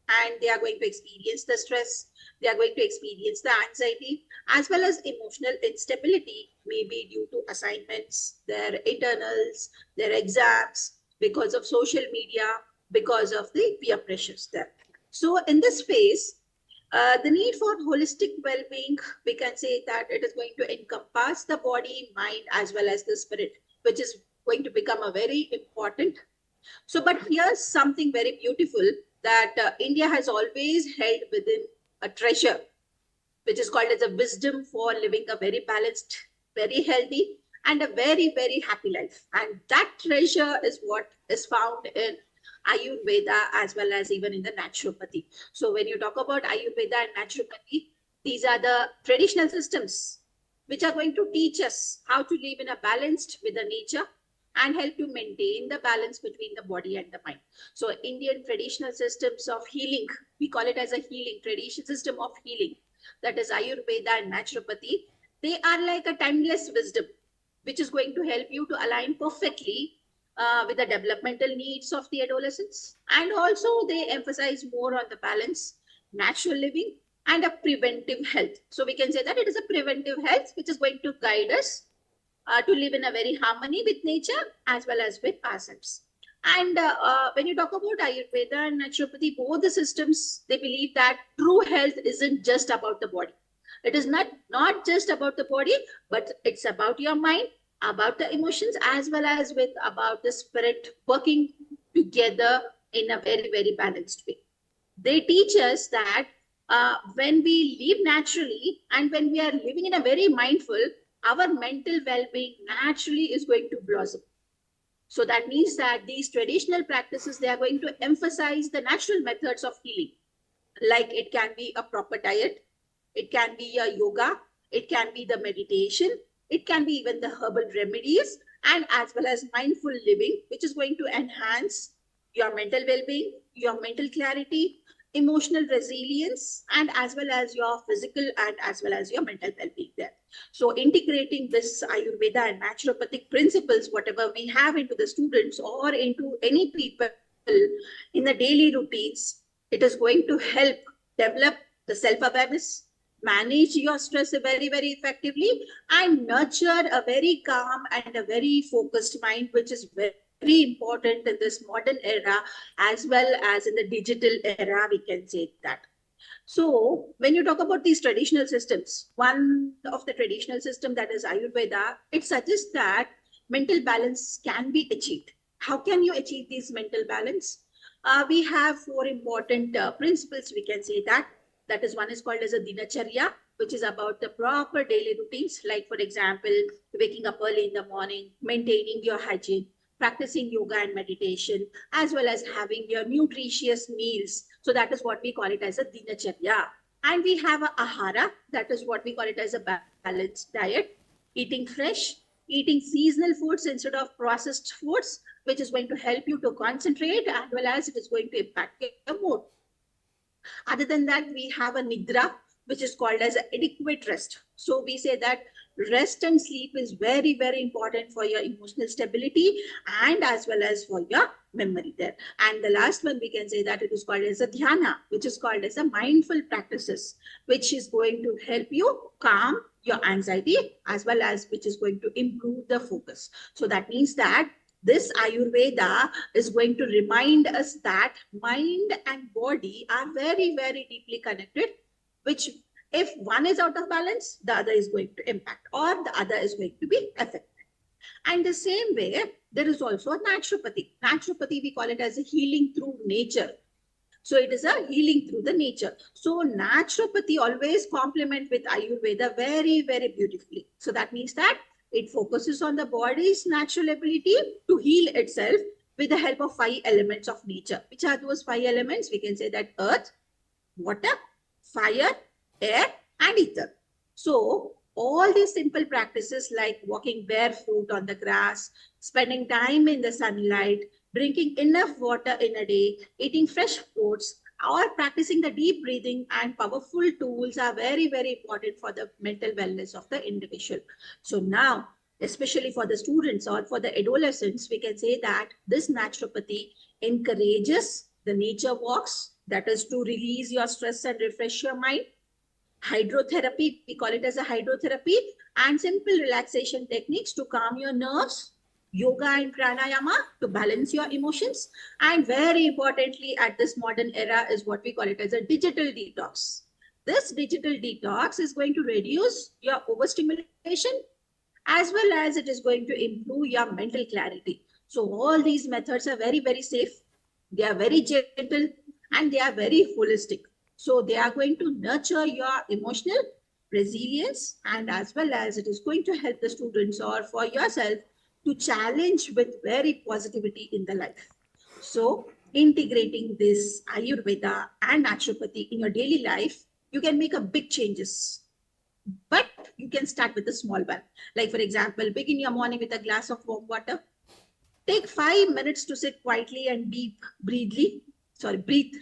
and they are going to experience the stress, they are going to experience the anxiety, as well as emotional instability, maybe due to assignments, their internals, their exams, because of social media, because of the peer pressures there. So in this phase, the need for holistic well-being, we can say that it is going to encompass the body, mind, as well as the spirit, which is going to become a very important. So, but here's something very beautiful that India has always held within a treasure, which is called as a wisdom for living a very balanced, very healthy, and a very, very happy life. And that treasure is what is found in Ayurveda as well as even in the naturopathy. So when you talk about Ayurveda and naturopathy, these are the traditional systems which are going to teach us how to live in a balanced with the nature and help to maintain the balance between the body and the mind. So Indian traditional systems of healing, we call it as a healing tradition system of healing, that is Ayurveda and naturopathy. They are like a timeless wisdom, which is going to help you to align perfectly with the developmental needs of the adolescents. And also they emphasize more on the balance, natural living, and a preventive health. So we can say that it is a preventive health, which is going to guide us to live in a very harmony with nature as well as with ourselves. And when you talk about Ayurveda and naturopathy, both the systems, they believe that true health isn't just about the body. It is not just about the body, but it's about your mind, about the emotions, as well as with about the spirit working together in a very, very balanced way. They teach us that when we live naturally and when we are living in a very mindful, our mental well-being naturally is going to blossom. So that means that these traditional practices, they are going to emphasize the natural methods of healing. Like it can be a proper diet, it can be a yoga, it can be the meditation, it can be even the herbal remedies, and as well as mindful living, which is going to enhance your mental well-being, your mental clarity, emotional resilience, and as well as your physical and as well as your mental well-being there. So integrating this Ayurveda and naturopathic principles, whatever we have into the students or into any people in the daily routines, it is going to help develop the self-awareness, manage your stress very, very effectively, and nurture a very calm and a very focused mind, which is very important in this modern era, as well as in the digital era, we can say that. So when you talk about these traditional systems, one of the traditional system, that is Ayurveda, it suggests that mental balance can be achieved. How can you achieve this mental balance? We have four important principles, we can say that. That is, one is called as a dinacharya, which is about the proper daily routines, like for example, waking up early in the morning, maintaining your hygiene, practicing yoga and meditation, as well as having your nutritious meals. So that is what we call it as a dinacharya. And we have a ahara, that is what we call it as a balanced diet, eating fresh, eating seasonal foods instead of processed foods, which is going to help you to concentrate, as well as it is going to impact your mood. Other than that, we have a nidra, which is called as adequate rest. So we say that rest and sleep is very, very important for your emotional stability and as well as for your memory there. And the last one, we can say that it is called as a dhyana, which is called as a mindful practices, which is going to help you calm your anxiety, as well as which is going to improve the focus. So that means that this Ayurveda is going to remind us that mind and body are very, very deeply connected, which if one is out of balance, the other is going to impact or the other is going to be affected. And the same way, there is also a naturopathy. Naturopathy, we call it as a healing through nature. So it is a healing through the nature. So naturopathy always complement with Ayurveda very, very beautifully. So that means that it focuses on the body's natural ability to heal itself with the help of 5 elements of nature. Which are those 5 elements? We can say that earth, water, fire, air, and ether. So all these simple practices like walking barefoot on the grass, spending time in the sunlight, drinking enough water in a day, eating fresh foods, or practicing the deep breathing and powerful tools are very, very important for the mental wellness of the individual. So now, especially for the students or for the adolescents, we can say that this naturopathy encourages the nature walks, that is to release your stress and refresh your mind. Hydrotherapy, we call it as a hydrotherapy, and simple relaxation techniques to calm your nerves. Yoga and pranayama to balance your emotions. And very importantly, at this modern era is what we call it as a digital detox. This digital detox is going to reduce your overstimulation, as well as it is going to improve your mental clarity. So all these methods are very, very safe. They are very gentle and they are very holistic. So they are going to nurture your emotional resilience, and as well as it is going to help the students or for yourself to challenge with very positivity in the life. So integrating this Ayurveda and naturopathy in your daily life, you can make a big changes. But you can start with a small one. Like for example, begin your morning with a glass of warm water. Take 5 minutes to sit quietly and breathe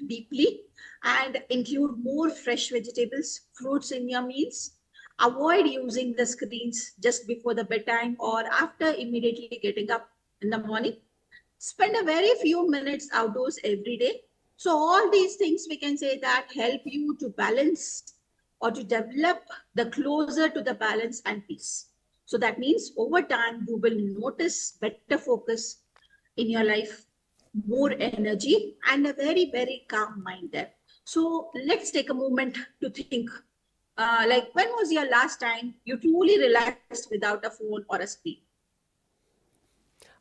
deeply, and include more fresh vegetables, fruits in your meals. Avoid using the screens just before the bedtime or after immediately getting up in the morning. Spend a very few minutes outdoors every day. So all these things, we can say that help you to balance or to develop the closer to the balance and peace. So that means over time, you will notice better focus in your life, more energy, and a very, very calm mind there. So let's take a moment to think. Like, when was your last time you truly relaxed without a phone or a screen?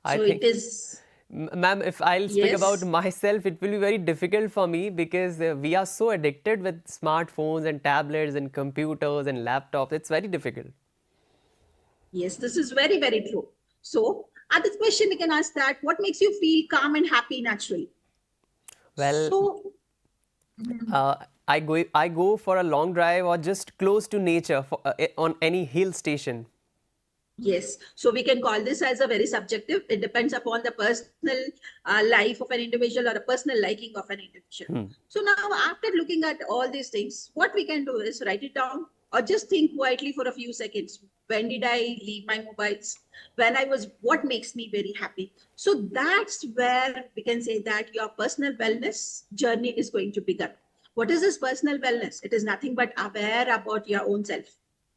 I So think, it is, ma'am, if I'll speak about yes, myself, it will be very difficult for me because we are so addicted with smartphones and tablets and computers and laptops. It's very difficult. yes, this is very, very true. So at this question, we can ask that, what makes you feel calm and happy naturally? Well, So uh, I go for a long drive or just close to nature on any hill station. yes, so we can call this as a very subjective. It depends upon the personal life of an individual or a personal liking of an individual. So now, after looking at all these things, what we can do is write it down or just think quietly for a few seconds. When did I leave my mobiles? What makes me very happy? So that's where we can say that your personal wellness journey is going to begin. What is this personal wellness? It is nothing but aware about your own self.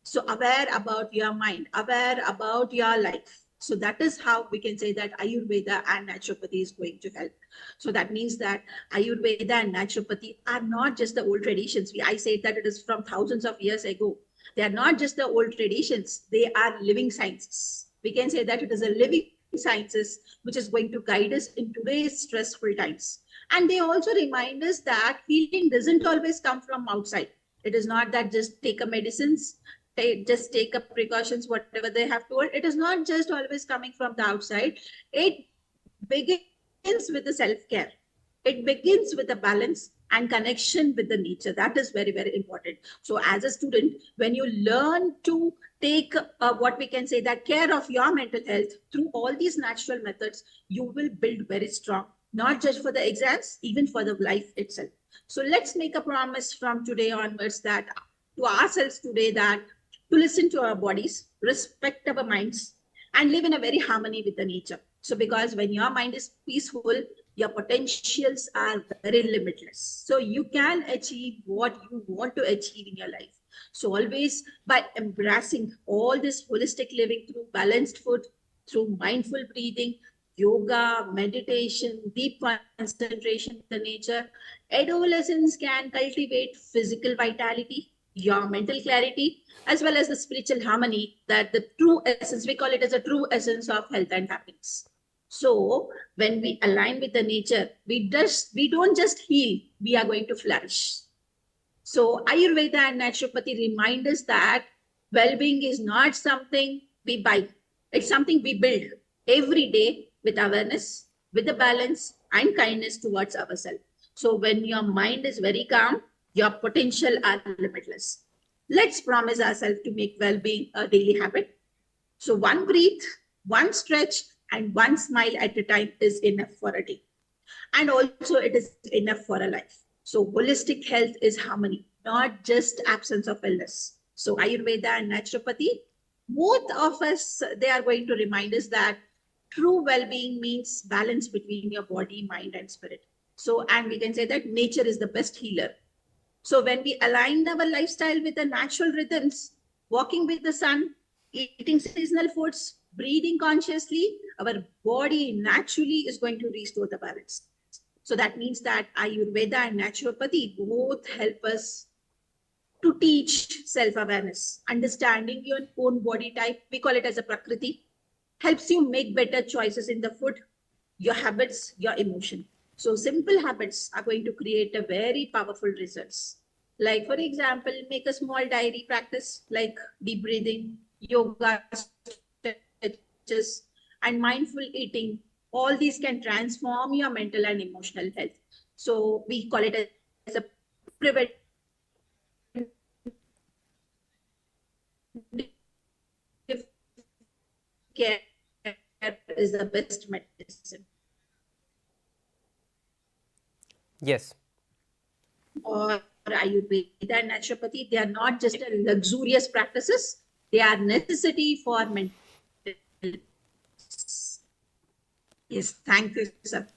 So aware about your mind, aware about your life. So that is how we can say that Ayurveda and naturopathy is going to help. So that means that Ayurveda and naturopathy are not just the old traditions. I say that it is from thousands of years ago. They are not just the old traditions. They are living sciences. We can say that it is a living sciences which is going to guide us in today's stressful times. And they also remind us that healing doesn't always come from outside. It is not that just take a medicines, just take up precautions, whatever they have told. It is not just always coming from the outside. It begins with the self-care. It begins with the balance and connection with the nature. That is very, very important. So as a student, when you learn to take what we can say that care of your mental health through all these natural methods, you will build very strong, not just for the exams, even for the life itself. So let's make a promise from today onwards that to ourselves today that to listen to our bodies, respect our minds, and live in a very harmony with the nature. So because when your mind is peaceful, your potentials are very limitless. So you can achieve what you want to achieve in your life. So always by embracing all this holistic living through balanced food, through mindful breathing, yoga, meditation, deep concentration in the nature, adolescents can cultivate physical vitality, your mental clarity, as well as the spiritual harmony, that the true essence, we call it as a true essence of health and happiness. So when we align with the nature, we don't just heal, we are going to flourish. So Ayurveda and naturopathy remind us that well-being is not something we buy. It's something we build every day with awareness, with the balance and kindness towards ourselves. So when your mind is very calm, your potential are limitless. Let's promise ourselves to make well-being a daily habit. So one breath, one stretch, and one smile at a time is enough for a day. And also it is enough for a life. So holistic health is harmony, not just absence of illness. So Ayurveda and naturopathy, both of us, they are going to remind us that true well-being means balance between your body, mind, and spirit. So, and we can say that nature is the best healer. So when we align our lifestyle with the natural rhythms, walking with the sun, eating seasonal foods, breathing consciously, our body naturally is going to restore the balance. So that means that Ayurveda and naturopathy both help us to teach self-awareness, understanding your own body type. We call it as a Prakriti, helps you make better choices in the food, your habits, your emotion. So simple habits are going to create a very powerful results. Like, for example, make a small diary practice like deep breathing, yoga, stretches, and mindful eating. All these can transform your mental and emotional health. So we call it as a preventive care is the best medicine. Yes. Or Ayurveda and naturopathy, they are not just luxurious practices, they are necessity for mental. Yes, thank you, sir.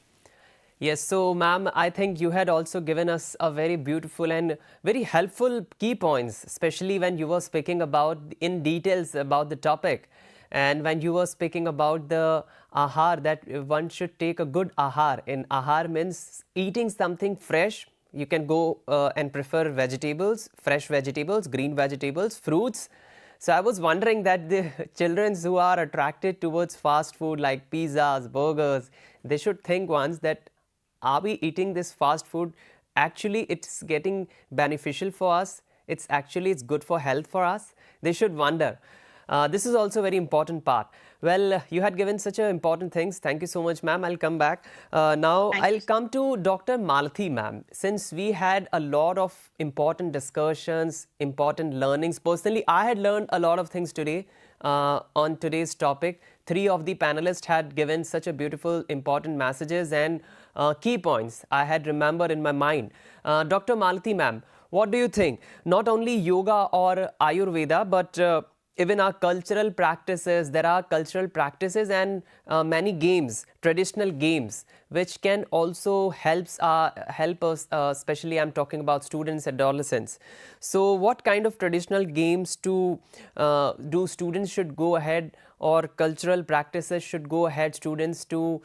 Yes, so ma'am, I think you had also given us a very beautiful and very helpful key points, especially when you were speaking about in details about the topic. And when you were speaking about the ahar, that one should take a good ahar. In ahar means eating something fresh. You can go and prefer vegetables, fresh vegetables, green vegetables, fruits. So I was wondering that the children who are attracted towards fast food like pizzas, burgers, they should think once that are we eating this fast food? Actually, it's getting beneficial for us. It's good for health for us. They should wonder. This is also a very important part. Well, you had given such important things. Thank you so much, ma'am. I'll come back. Now, I'll come to Dr. Malathi, ma'am. Since we had a lot of important discussions, important learnings. Personally, I had learned a lot of things today on today's topic. 3 of the panelists had given such a beautiful, important messages and key points I had remembered in my mind. Dr. Malathi, ma'am, what do you think? Not only yoga or Ayurveda, but even our cultural practices, there are cultural practices and many games, traditional games, which can also help us, especially I'm talking about students, adolescents. So what kind of traditional games do students should go ahead, or cultural practices should go ahead students to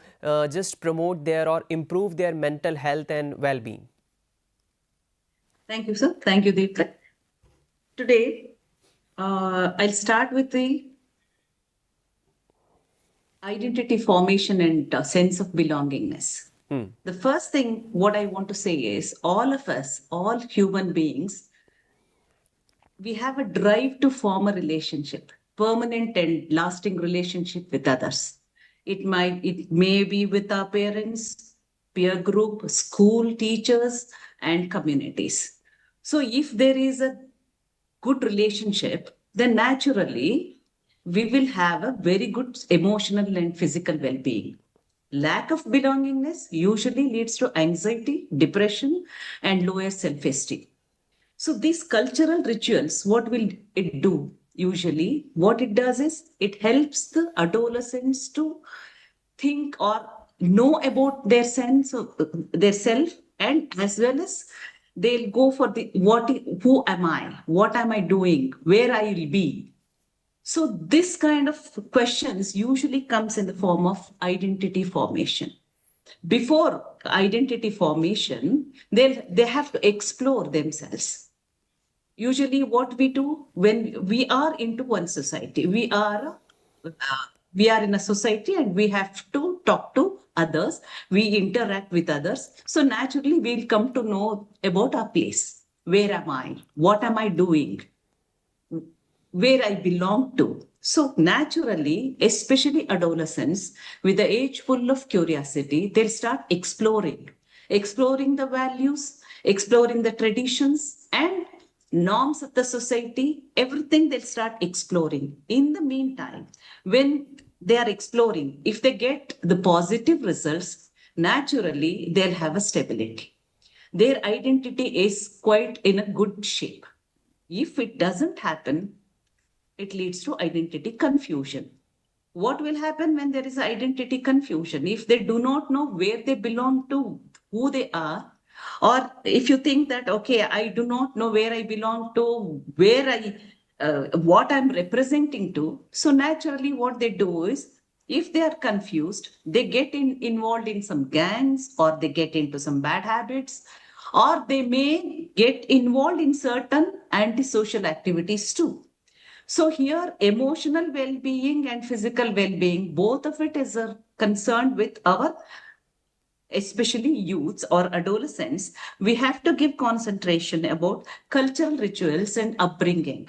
just promote their or improve their mental health and well-being? Thank you, sir. Thank you, Deepak. Today, I'll start with the identity formation and sense of belongingness. The first thing what I want to say is all of us, all human beings, we have a drive to form a relationship, permanent and lasting relationship with others. It may be with our parents, peer group, school, teachers, and communities. So if there is a good relationship, then naturally we will have a very good emotional and physical well-being. Lack of belongingness usually leads to anxiety, depression, and lower self-esteem. So these cultural rituals, what will it do? Usually what it does is it helps the adolescents to think or know about their sense of their self, and as well as they'll go for who am I? What am I doing? Where I will be? So this kind of questions usually comes in the form of identity formation. Before identity formation, they have to explore themselves. Usually what we do when we are into one society, we are in a society and we have to talk to others, we interact with others. So naturally we'll come to know about our place. Where am I? What am I doing? Where I belong to. So naturally, especially adolescents with the age full of curiosity, they'll start exploring the values, exploring the traditions and norms of the society, everything they'll start exploring. In the meantime, when they are exploring, if they get the positive results, naturally they'll have a stability. Their identity is quite in a good shape. If it doesn't happen, it leads to identity confusion. What will happen when there is identity confusion? If they do not know where they belong to, who they are, or if you think that, okay, I do not know where I belong to, what I'm representing to. So naturally what they do is, if they are confused, they get involved in some gangs, or they get into some bad habits, or they may get involved in certain antisocial activities too. So here, emotional well-being and physical well-being, both of it is concerned with our, especially youths or adolescents. We have to give concentration about cultural rituals and upbringing.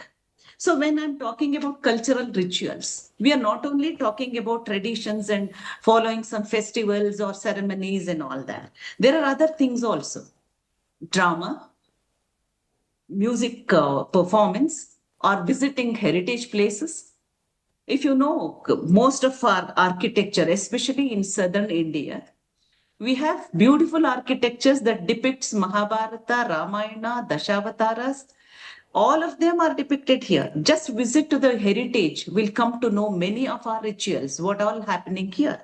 So when I'm talking about cultural rituals, we are not only talking about traditions and following some festivals or ceremonies and all that. There are other things also. Drama, music performance, or visiting heritage places. If you know, most of our architecture, especially in southern India, we have beautiful architectures that depicts Mahabharata, Ramayana, Dashawataras. All of them are depicted here. Just visit to the heritage, we'll come to know many of our rituals, what all happening here.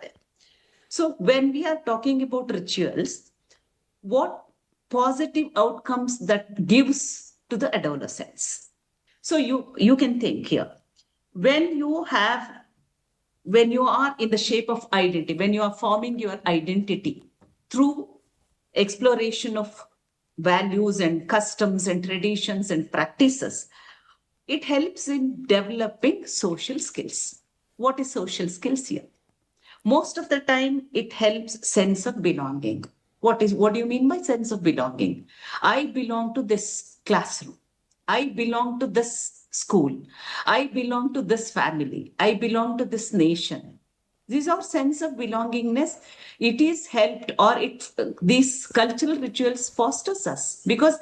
So when we are talking about rituals, what positive outcomes that gives to the adolescents? So you can think here, when you have when you are in the shape of identity, when you are forming your identity through exploration of values and customs and traditions and practices, it helps in developing social skills. What is social skills here? Most of the time, it helps sense of belonging. What do you mean by sense of belonging? I belong to this classroom. I belong to this school. I belong to this family. I belong to this nation. These are sense of belongingness. It is helped, or these cultural rituals fosters us because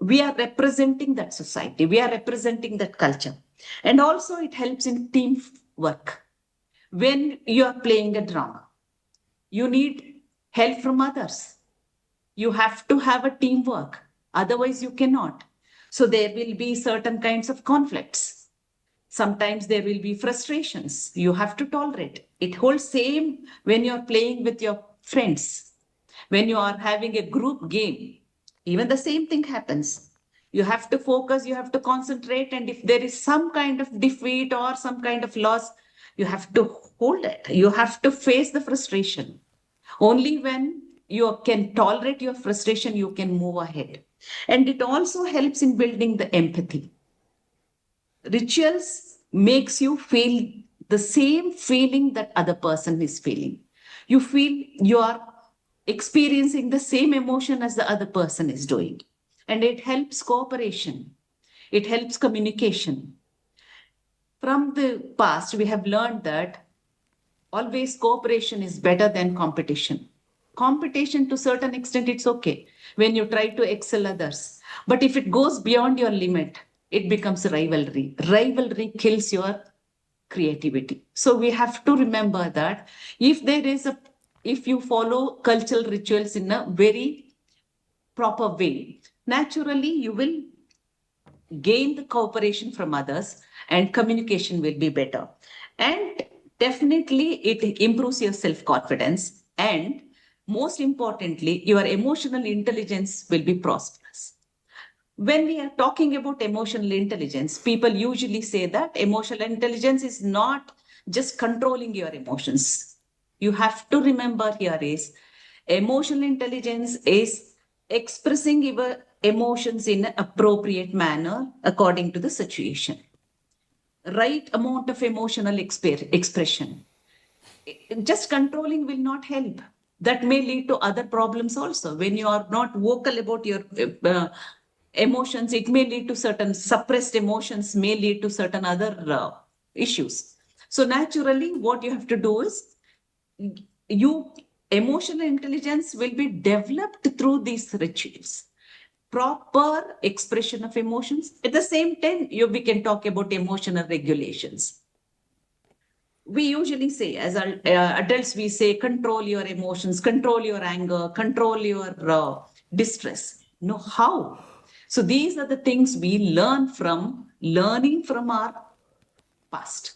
we are representing that society. We are representing that culture. And also it helps in teamwork. When you are playing a drama, you need help from others. You have to have a teamwork. Otherwise, you cannot. So there will be certain kinds of conflicts. Sometimes there will be frustrations. You have to tolerate. It holds same when you're playing with your friends. When you are having a group game, even the same thing happens. You have to focus, you have to concentrate. And if there is some kind of defeat or some kind of loss, you have to hold it. You have to face the frustration. Only when you can tolerate your frustration, you can move ahead. And it also helps in building the empathy. Rituals makes you feel the same feeling that other person is feeling. You feel you are experiencing the same emotion as the other person is doing. And it helps cooperation. It helps communication. From the past, we have learned that always cooperation is better than competition. Competition to a certain extent, it's okay when you try to excel others. But if it goes beyond your limit, it becomes rivalry. Rivalry kills your creativity. So we have to remember that if you follow cultural rituals in a very proper way, naturally you will gain the cooperation from others and communication will be better. And definitely it improves your self-confidence, and most importantly, your emotional intelligence will be prosperous. When we are talking about emotional intelligence, people usually say that emotional intelligence is not just controlling your emotions. You have to remember here is emotional intelligence is expressing your emotions in an appropriate manner according to the situation. Right amount of emotional expression. Just controlling will not help. That may lead to other problems also. When you are not vocal about your emotions, it may lead to certain suppressed emotions, may lead to certain other issues. So naturally, what you have to do is emotional intelligence will be developed through these rituals. Proper expression of emotions. At the same time, we can talk about emotional regulations. We usually say, as adults, we say, control your emotions, control your anger, control your distress. No, how? So these are the things we learning from our past.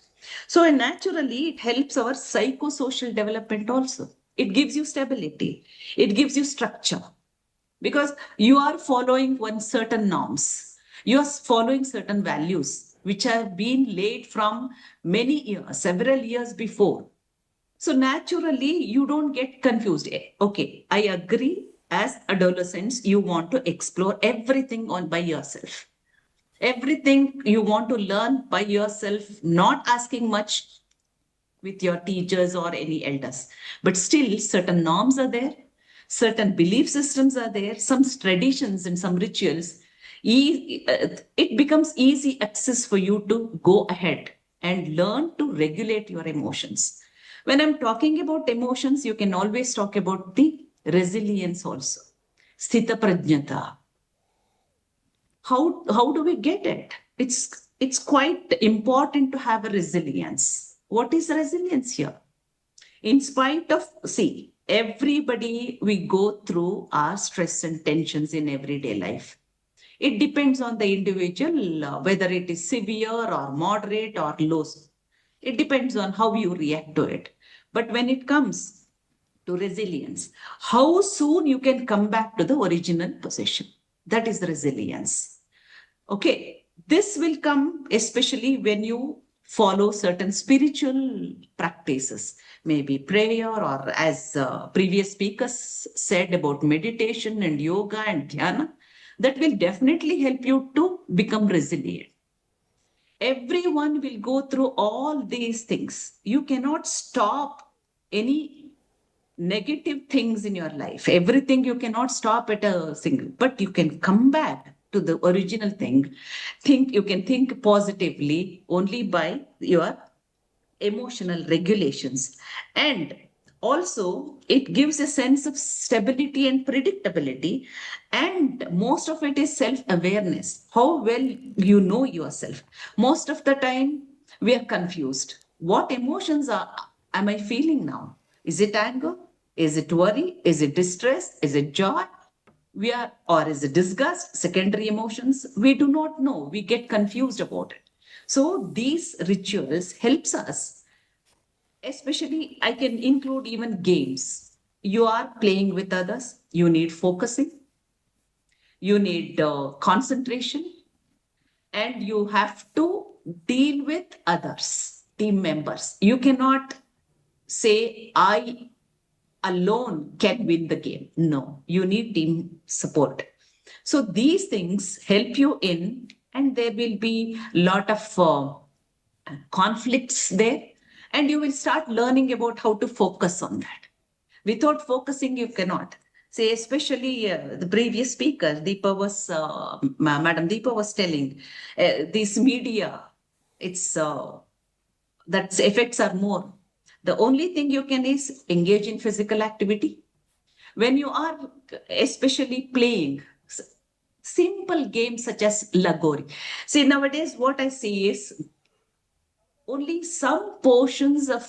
So naturally, it helps our psychosocial development also. It gives you stability. It gives you structure. Because you are following certain norms. You are following certain values, which have been laid from many years, several years before. So naturally, you don't get confused. Okay, I agree. As adolescents, you want to explore everything by yourself. Everything you want to learn by yourself, not asking much with your teachers or any elders. But still, certain norms are there. Certain belief systems are there, some traditions and some rituals. It becomes easy access for you to go ahead and learn to regulate your emotions. When I'm talking about emotions, you can always talk about the resilience also. Sthita prajnata. How do we get it? It's quite important to have a resilience. What is resilience here? In spite of, everybody, we go through our stress and tensions in everyday life. It depends on the individual, whether it is severe or moderate or low. It depends on how you react to it. But when it comes to resilience, how soon you can come back to the original position. That is the resilience. Okay, this will come especially when you follow certain spiritual practices, maybe prayer, or as previous speakers said about meditation and yoga and dhyana, that will definitely help you to become resilient. Everyone will go through all these things. You cannot stop any negative things in your life. Everything you cannot stop at a single, but you can come back to the original thing. You can think positively only by your emotional regulations. And also, it gives a sense of stability and predictability. And most of it is self awareness, how well you know yourself. Most of the time, we are confused. What emotions am I feeling now? Is it anger? Is it worry? Is it distress? Is it joy? Or is it disgust? Secondary emotions? We do not know. We get confused about it. So these rituals helps us. Especially, I can include even games. You are playing with others. You need focusing. You need concentration. And you have to deal with others, team members. You cannot say, I alone can win the game. No, you need team support. So these things help you in, and there will be a lot of conflicts there, and you will start learning about how to focus on that. Without focusing, you cannot. Say, especially the previous speaker, Madam Deepa was telling, this media, that effects are more. The only thing you can is engage in physical activity. When you are especially playing simple games such as Lagori. See, nowadays what I see is only some portions of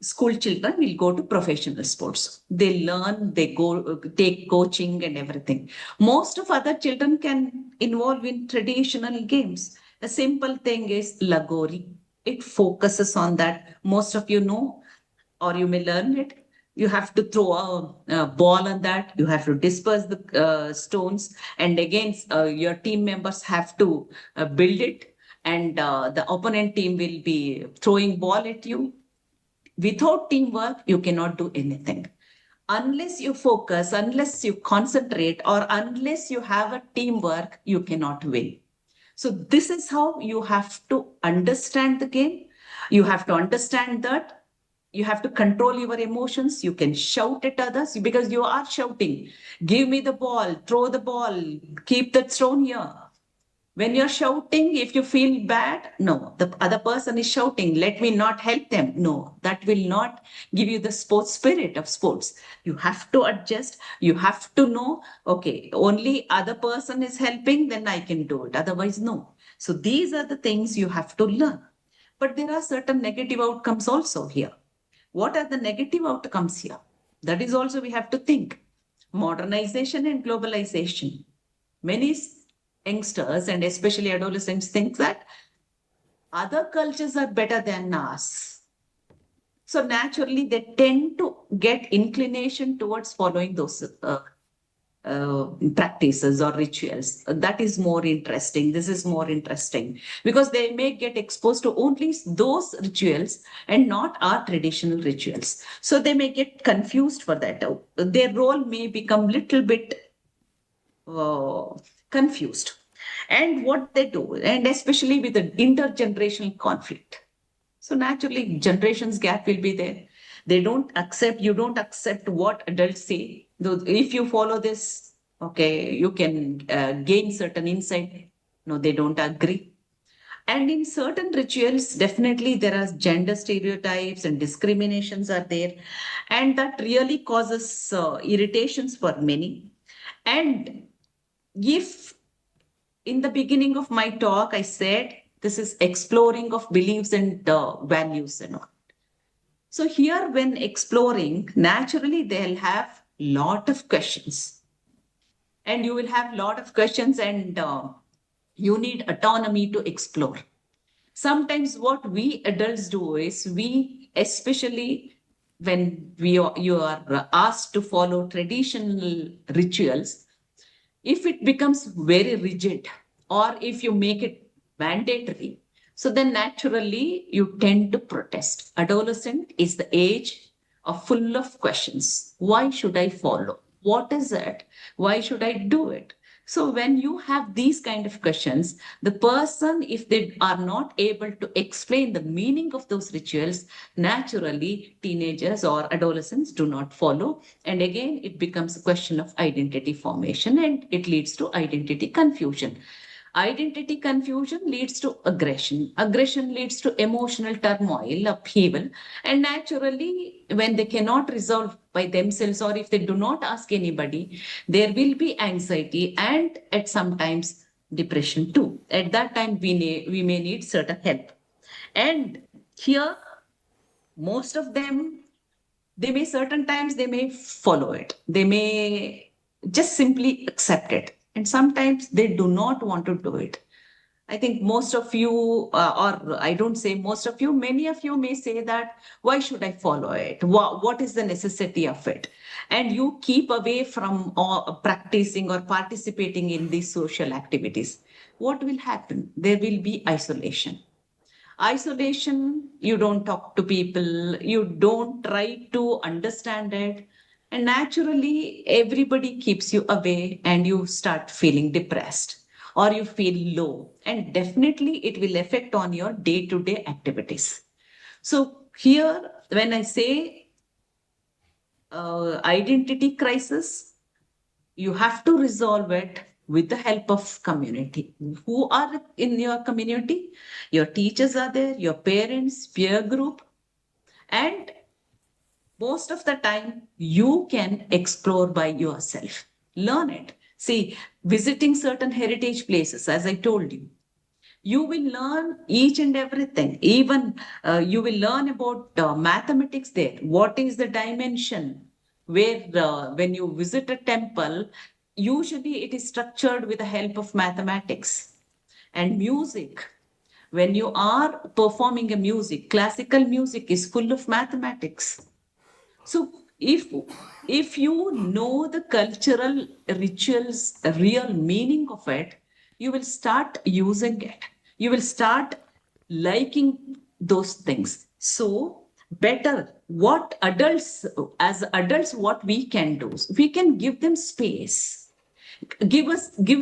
school children will go to professional sports. They learn, they go take coaching and everything. Most of other children can involve in traditional games. A simple thing is Lagori. It focuses on that. Most of you know, or you may learn it. You have to throw a ball on that. You have to disperse the stones. And again, your team members have to build it. And the opponent team will be throwing ball at you. Without teamwork, you cannot do anything. Unless you focus, unless you concentrate, or unless you have a teamwork, you cannot win. So this is how you have to understand the game. You have to understand that you have to control your emotions. You can shout at others because you are shouting, give me the ball, throw the ball, keep that stone here. When you're shouting, if you feel bad, no, the other person is shouting, let me not help them. No, that will not give you the sports spirit of sports. You have to adjust. You have to know, okay, only other person is helping, then I can do it. Otherwise, no. So these are the things you have to learn. But there are certain negative outcomes also here. What are the negative outcomes here? That is also we have to think. Modernization and globalization. Many youngsters and especially adolescents think that other cultures are better than ours. So naturally, they tend to get inclination towards following those practices or rituals. That is more interesting. This is more interesting because they may get exposed to only those rituals and not our traditional rituals. So they may get confused for that. Their role may become little bit confused. And what they do, and especially with the intergenerational conflict. So naturally, generations gap will be there. You don't accept what adults say. Though if you follow this, okay, you can gain certain insight. No, they don't agree. And in certain rituals, definitely there are gender stereotypes and discriminations are there. And that really causes irritations for many. And if in the beginning of my talk, I said, this is exploring of beliefs and values and all. So here when exploring, naturally they'll have lot of questions. And you will have lot of questions and you need autonomy to explore. Sometimes what we adults do is especially when you are asked to follow traditional rituals, if it becomes very rigid or if you make it mandatory, So then naturally you tend to protest. Adolescent is the age of full of questions. Why should I follow? What is it? Why should I do it? So when you have these kind of questions, the person, if they are not able to explain the meaning of those rituals, naturally teenagers or adolescents do not follow. And again, it becomes a question of identity formation and it leads to identity confusion. Identity confusion leads to aggression. Aggression leads to emotional turmoil, upheaval. And naturally, when they cannot resolve by themselves or if they do not ask anybody, there will be anxiety and at sometimes depression too. At that time, we may need certain help. And here, most of them, they may certain times, they may follow it. They may just simply accept it. And sometimes they do not want to do it. I think most of you, or I don't say most of you, many of you may say that, why should I follow it? What is the necessity of it? And you keep away from practicing or participating in these social activities. What will happen? There will be isolation. Isolation, you don't talk to people, you don't try to understand it. And naturally, everybody keeps you away and you start feeling depressed or you feel low. And definitely it will affect on your day-to-day activities. So here, when I say identity crisis, you have to resolve it with the help of community. Who are in your community? Your teachers are there, your parents, peer group, and most of the time, you can explore by yourself. Learn it. See, visiting certain heritage places, as I told you, you will learn each and everything. Even you will learn about mathematics there. What is the dimension? Where when you visit a temple, usually it is structured with the help of mathematics. And music. When you are performing a music, classical music is full of mathematics. So if you know the cultural rituals, real meaning of it, you will start using it. You will start liking those things. So better what adults, as adults, what we can do, we can give them space. Give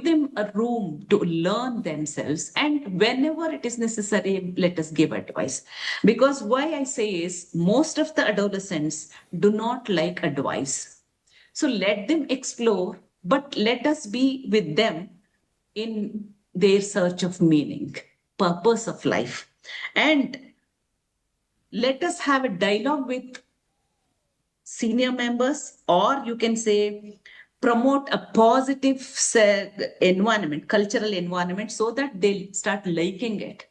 them a room to learn themselves, and whenever it is necessary, let us give advice. Because why I say is most of the adolescents do not like advice. So let them explore, but let us be with them in their search of meaning, purpose of life. And let us have a dialogue with senior members, or you can say promote a positive environment, cultural environment, so that they'll start liking it.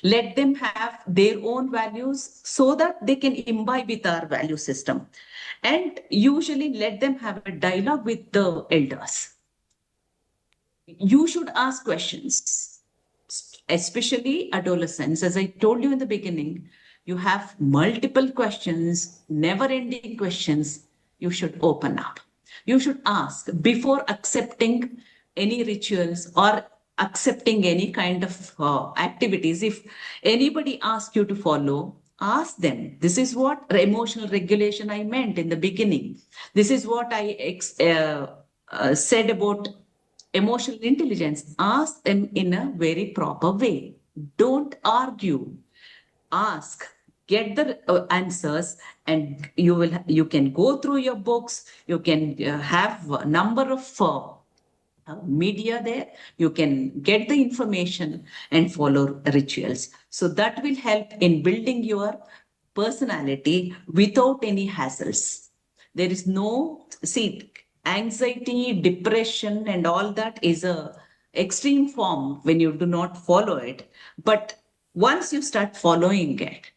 Let them have their own values so that they can imbibe with our value system. And usually let them have a dialogue with the elders. You should ask questions, especially adolescents. As I told you in the beginning, you have multiple questions, never-ending questions. You should open up. You should ask before accepting any rituals or accepting any kind of activities. If anybody asks you to follow, ask them. This is what emotional regulation I meant in the beginning. This is what I said about emotional intelligence. Ask them in a very proper way. Don't argue. Ask. Get the answers, and you can go through your books. You can have a number of media there. You can get the information and follow rituals. So that will help in building your personality without any hassles. There is no, see, anxiety, depression, and all that is a extreme form when you do not follow it. But once you start following it,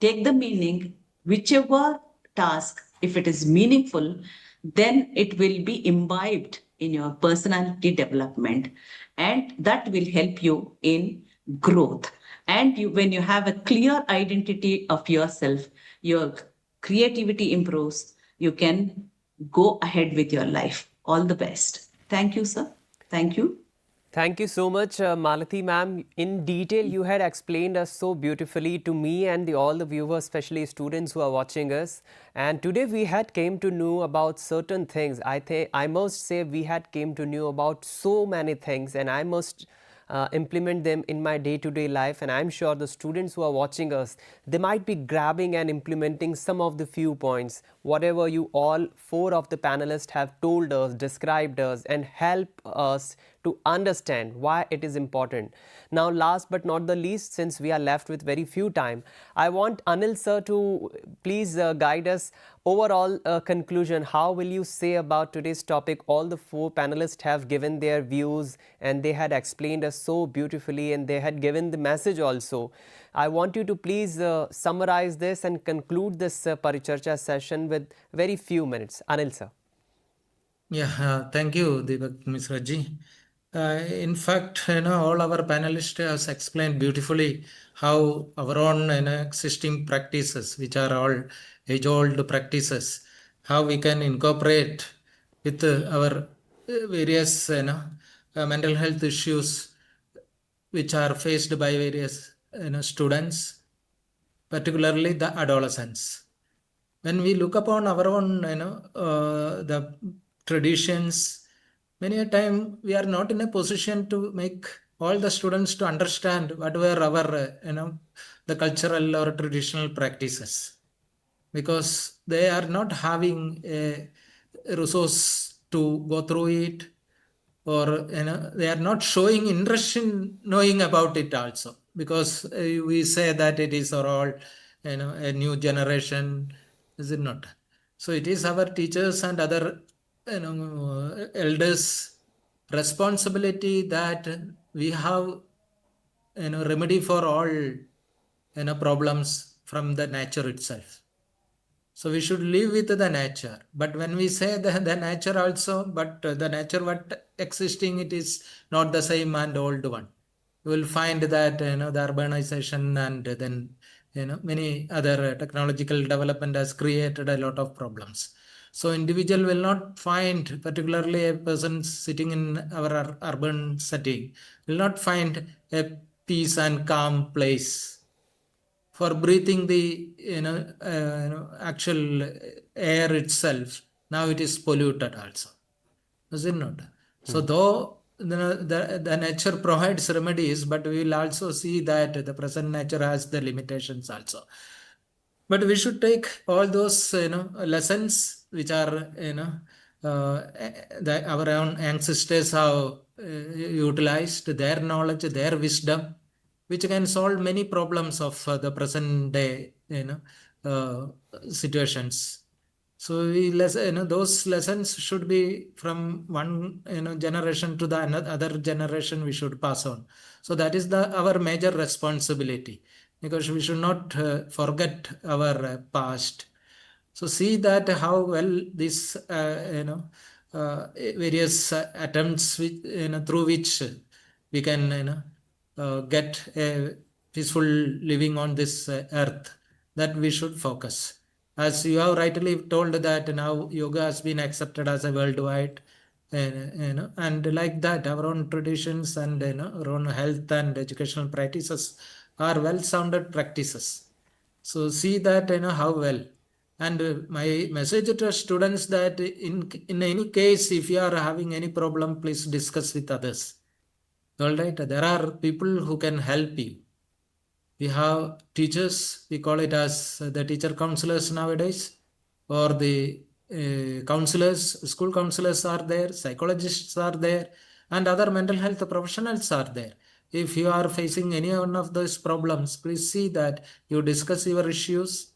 take the meaning, whichever task, if it is meaningful, then it will be imbibed in your personality development, and that will help you in growth. And when you have a clear identity of yourself, your creativity improves. You can go ahead with your life. All the best. Thank you, sir. Thank you. Thank you so much, Malati ma'am. In detail, you had explained us so beautifully to me and all the viewers, especially students who are watching us. And today we had came to know about certain things. I must say we had came to know about so many things, and I must implement them in my day-to-day life. And I'm sure the students who are watching us, they might be grabbing and implementing some of the few points, whatever you all four of the panelists have told us, described us, and help us to understand why it is important. Now, last but not the least, since we are left with very few time, I want Anil sir to please guide us overall conclusion. How will you say about today's topic? All the four panelists have given their views and they had explained us so beautifully, and they had given the message also. I want you to please summarize this and conclude this Paricharcha session with very few minutes. Anil sir. Yeah, thank you, Deepak Misra ji. In fact, all our panelists have explained beautifully how our own existing practices, which are all age-old practices, how we can incorporate with our various mental health issues which are faced by various students, particularly the adolescents. When we look upon our own, the traditions, many a time we are not in a position to make all the students to understand what were our, the cultural or traditional practices, because they are not having a resource to go through it, or they are not showing interest in knowing about it also, because we say that it is all a new generation, is it not? So it is our teachers and other elders responsibility that we have remedy for all problems from the nature itself. So we should live with the nature. But when we say the nature also, but the nature what existing, it is not the same and old one. You will find that the urbanization and then many other technological development has created a lot of problems. So individual will not find, particularly a person sitting in our urban setting, will not find a peace and calm place for breathing the actual air itself. Now it is polluted also, is it not? So though the nature provides remedies, but we will also see that the present nature has the limitations also. But we should take all those lessons which are our own ancestors have utilized, their knowledge, their wisdom, which can solve many problems of the present day situations. So those lessons should be from one generation to the other generation we should pass on. So that is our major responsibility, because we should not forget our past. So see that how well this various attempts which, through which we can get a peaceful living on this earth, that we should focus. As you have rightly told that now yoga has been accepted as a worldwide, and like that our own traditions and our own health and educational practices are well-sounded practices. So see that how well. And my message to students that in any case, if you are having any problem, please discuss with others. All right, there are people who can help you. We have teachers, we call it as the teacher counselors nowadays, or the counselors, school counselors are there, psychologists are there, and other mental health professionals are there. If you are facing any one of those problems, please see that you discuss your issues,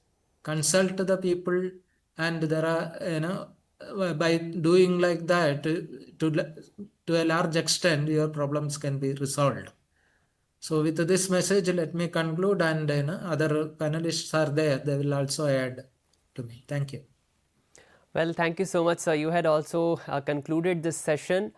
consult the people, and there are, by doing like that, to a large extent, your problems can be resolved. So with this message, let me conclude, and other panelists are there. They will also add to me. Thank you. Well, thank you so much, sir. You had also concluded this session.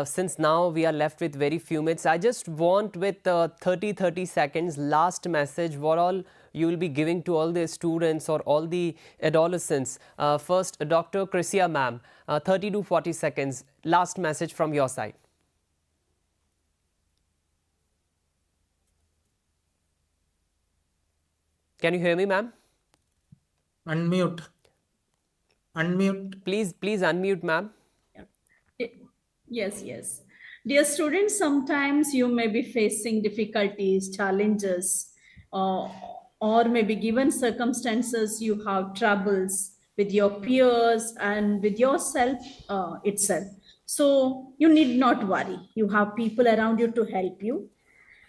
Since now we are left with very few minutes, I just want with 30 seconds last message, what all you will be giving to all the students or all the adolescents. First, Dr. Krisia ma'am, 30 to 40 seconds, last message from your side. Can you hear me, ma'am? Unmute. Unmute. Please unmute, ma'am. Yes, yes. Dear students, sometimes you may be facing difficulties, challenges, or maybe given circumstances, you have troubles with your peers and with yourself itself. So you need not worry. You have people around you to help you,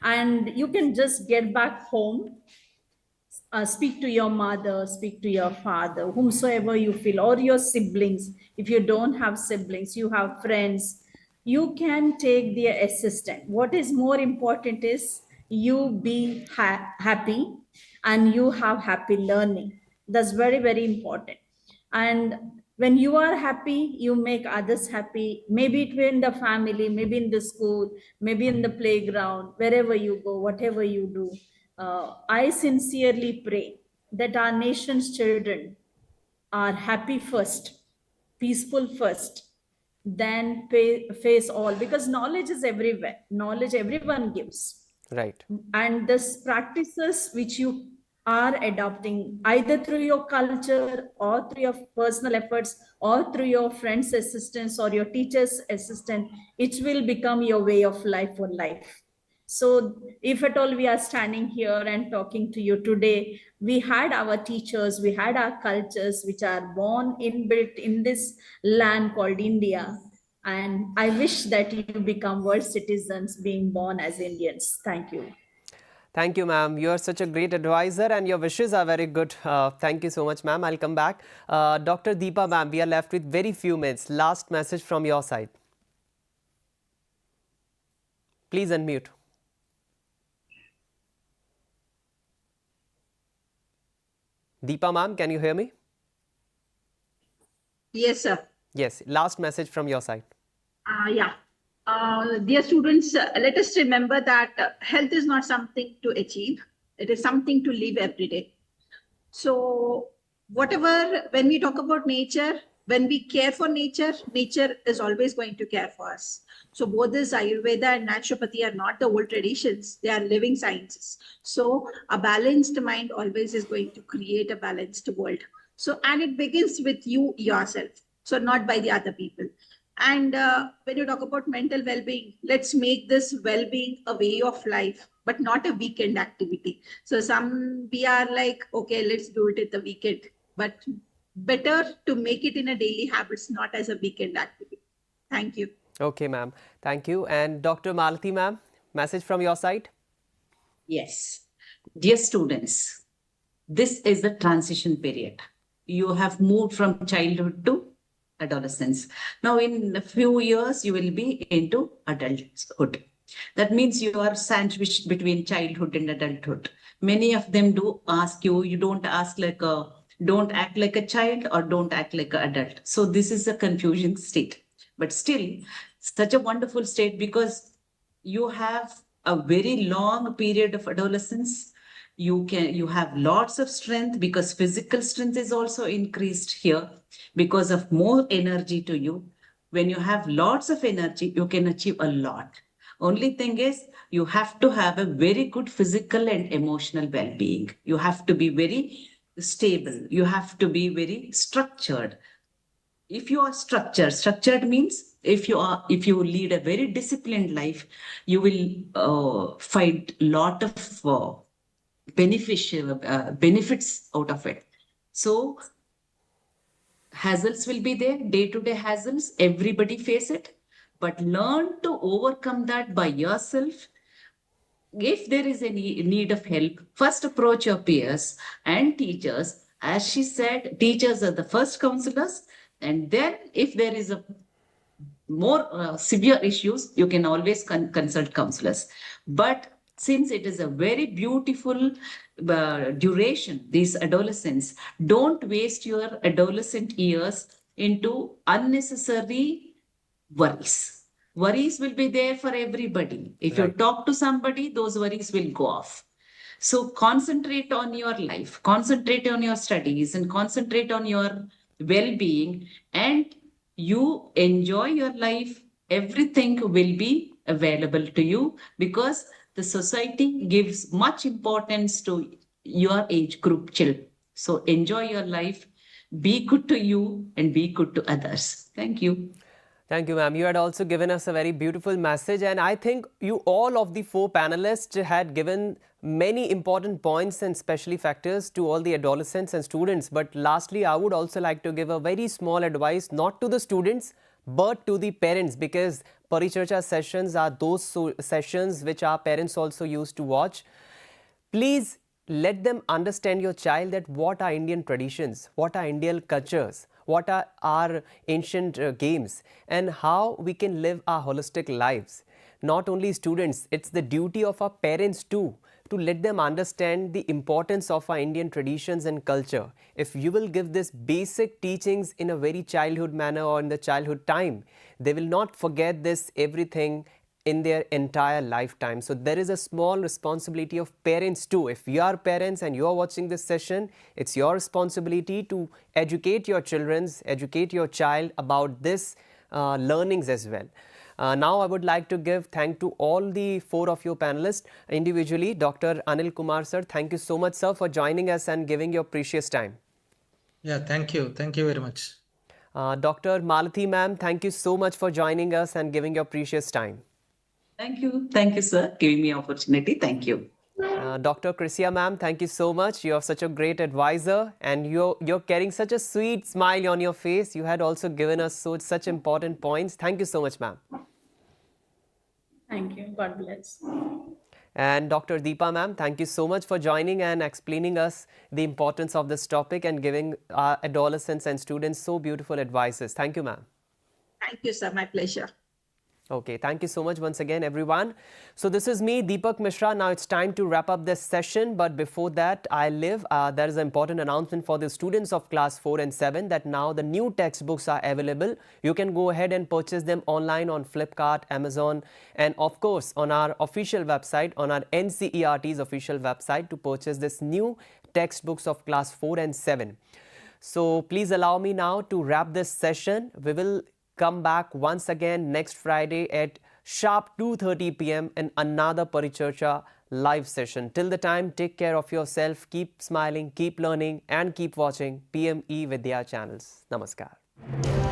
and you can just get back home. Speak to your mother, speak to your father, whomsoever you feel, or your siblings. If you don't have siblings, you have friends, you can take their assistance. What is more important is you be happy and you have happy learning. That's very, very important. And when you are happy, you make others happy. Maybe it will in the family, maybe in the school, maybe in the playground, wherever you go, whatever you do. I sincerely pray that our nation's children are happy first, peaceful first, then face all, because knowledge is everywhere. Knowledge everyone gives. Right. And this practices which you are adopting either through your culture or through your personal efforts or through your friends' assistance or your teacher's assistance, it will become your way of life for life. So if at all we are standing here and talking to you today, we had our teachers, we had our cultures which are born inbuilt in this land called India. And I wish that you become world citizens being born as Indians. Thank you. Thank you, ma'am. You are such a great advisor and your wishes are very good. Thank you so much, ma'am. I'll come back. Dr. Deepa, ma'am, we are left with very few minutes. Last message from your side. Please unmute. Deepa, ma'am, can you hear me? Yes, sir. Yes. Last message from your side. Dear students, let us remember that health is not something to achieve. It is something to live every day. So whatever, when we talk about nature, when we care for nature, nature is always going to care for us. So both this Ayurveda and naturopathy are not the old traditions. They are living sciences. So a balanced mind always is going to create a balanced world. So, and it begins with you yourself. So not by the other people. And when you talk about mental well-being, let's make this well-being a way of life, but not a weekend activity. So we are like, okay, let's do it at the weekend, but better to make it in a daily habits, not as a weekend activity. Thank you. Okay, ma'am. Thank you. And Dr. Malati, ma'am, message from your side? Yes. Dear students, this is the transition period. You have moved from childhood to adolescence. Now, in a few years, you will be into adulthood. That means you are sandwiched between childhood and adulthood. Many of them do ask you, you don't act like a child or don't act like an adult. So this is a confusing state. But still, such a wonderful state because you have a very long period of adolescence. You have lots of strength because physical strength is also increased here because of more energy to you. When you have lots of energy, you can achieve a lot. Only thing is, you have to have a very good physical and emotional well-being. You have to be very stable. You have to be very structured. If you are structured means if you lead a very disciplined life, you will find a lot of benefits out of it. So hassles will be there, day-to-day hassles, everybody face it, but learn to overcome that by yourself. If there is any need of help, first approach your peers and teachers. As she said, teachers are the first counselors, and then if there is a more severe issues, you can always consult counselors. But since it is a very beautiful duration, these adolescents, don't waste your adolescent years into unnecessary worries. Worries will be there for everybody. If you talk to somebody, those worries will go off. So concentrate on your life, concentrate on your studies, and concentrate on your well-being, and you enjoy your life. Everything will be available to you because the society gives much importance to your age group children. So enjoy your life, be good to you and be good to others. Thank you. Thank you, ma'am. You had also given us a very beautiful message, and I think you all of the 4 panelists had given many important points and specially factors to all the adolescents and students. But lastly, I would also like to give a very small advice, not to the students, but to the parents, because Paricharcha sessions are those sessions which our parents also used to watch. Please let them understand your child that what are Indian traditions, what are Indian cultures, what are our ancient games, and how we can live our holistic lives. Not only students, it's the duty of our parents too, to let them understand the importance of our Indian traditions and culture. If you will give this basic teachings in a very childhood manner or in the childhood time, they will not forget this everything in their entire lifetime. So there is a small responsibility of parents too. If you are parents and you are watching this session, it's your responsibility to educate your children, educate your child about this learnings as well. Now I would like to give thank to all the 4 of your panelists individually. Dr. Anil Kumar sir, thank you so much sir for joining us and giving your precious time. Yeah, thank you. Thank you very much. Dr. Malathi ma'am, thank you so much for joining us and giving your precious time. Thank you, sir, giving me opportunity. Thank you. Dr. Krisia ma'am, thank you so much. You are such a great advisor and you're carrying such a sweet smile on your face. You had also given us such important points. Thank you so much, ma'am. Thank you. God bless. And Dr. Deepa ma'am, thank you so much for joining and explaining us the importance of this topic and giving our adolescents and students so beautiful advices. Thank you, ma'am. Thank you, sir. My pleasure. Okay, thank you so much once again, everyone. So this is me, Deepak Mishra. Now it's time to wrap up this session. But before that, there is an important announcement for the students of class 4 and 7 that now the new textbooks are available. You can go ahead and purchase them online on Flipkart, Amazon, and of course on our official website, on our NCERT's official website to purchase this new textbooks of class 4 and 7. So please allow me now to wrap this session. We will come back once again next Friday at sharp 2:30 p.m. in another Paricharcha live session. Till the time, take care of yourself, keep smiling, keep learning and keep watching PM eVidya channels. Namaskar.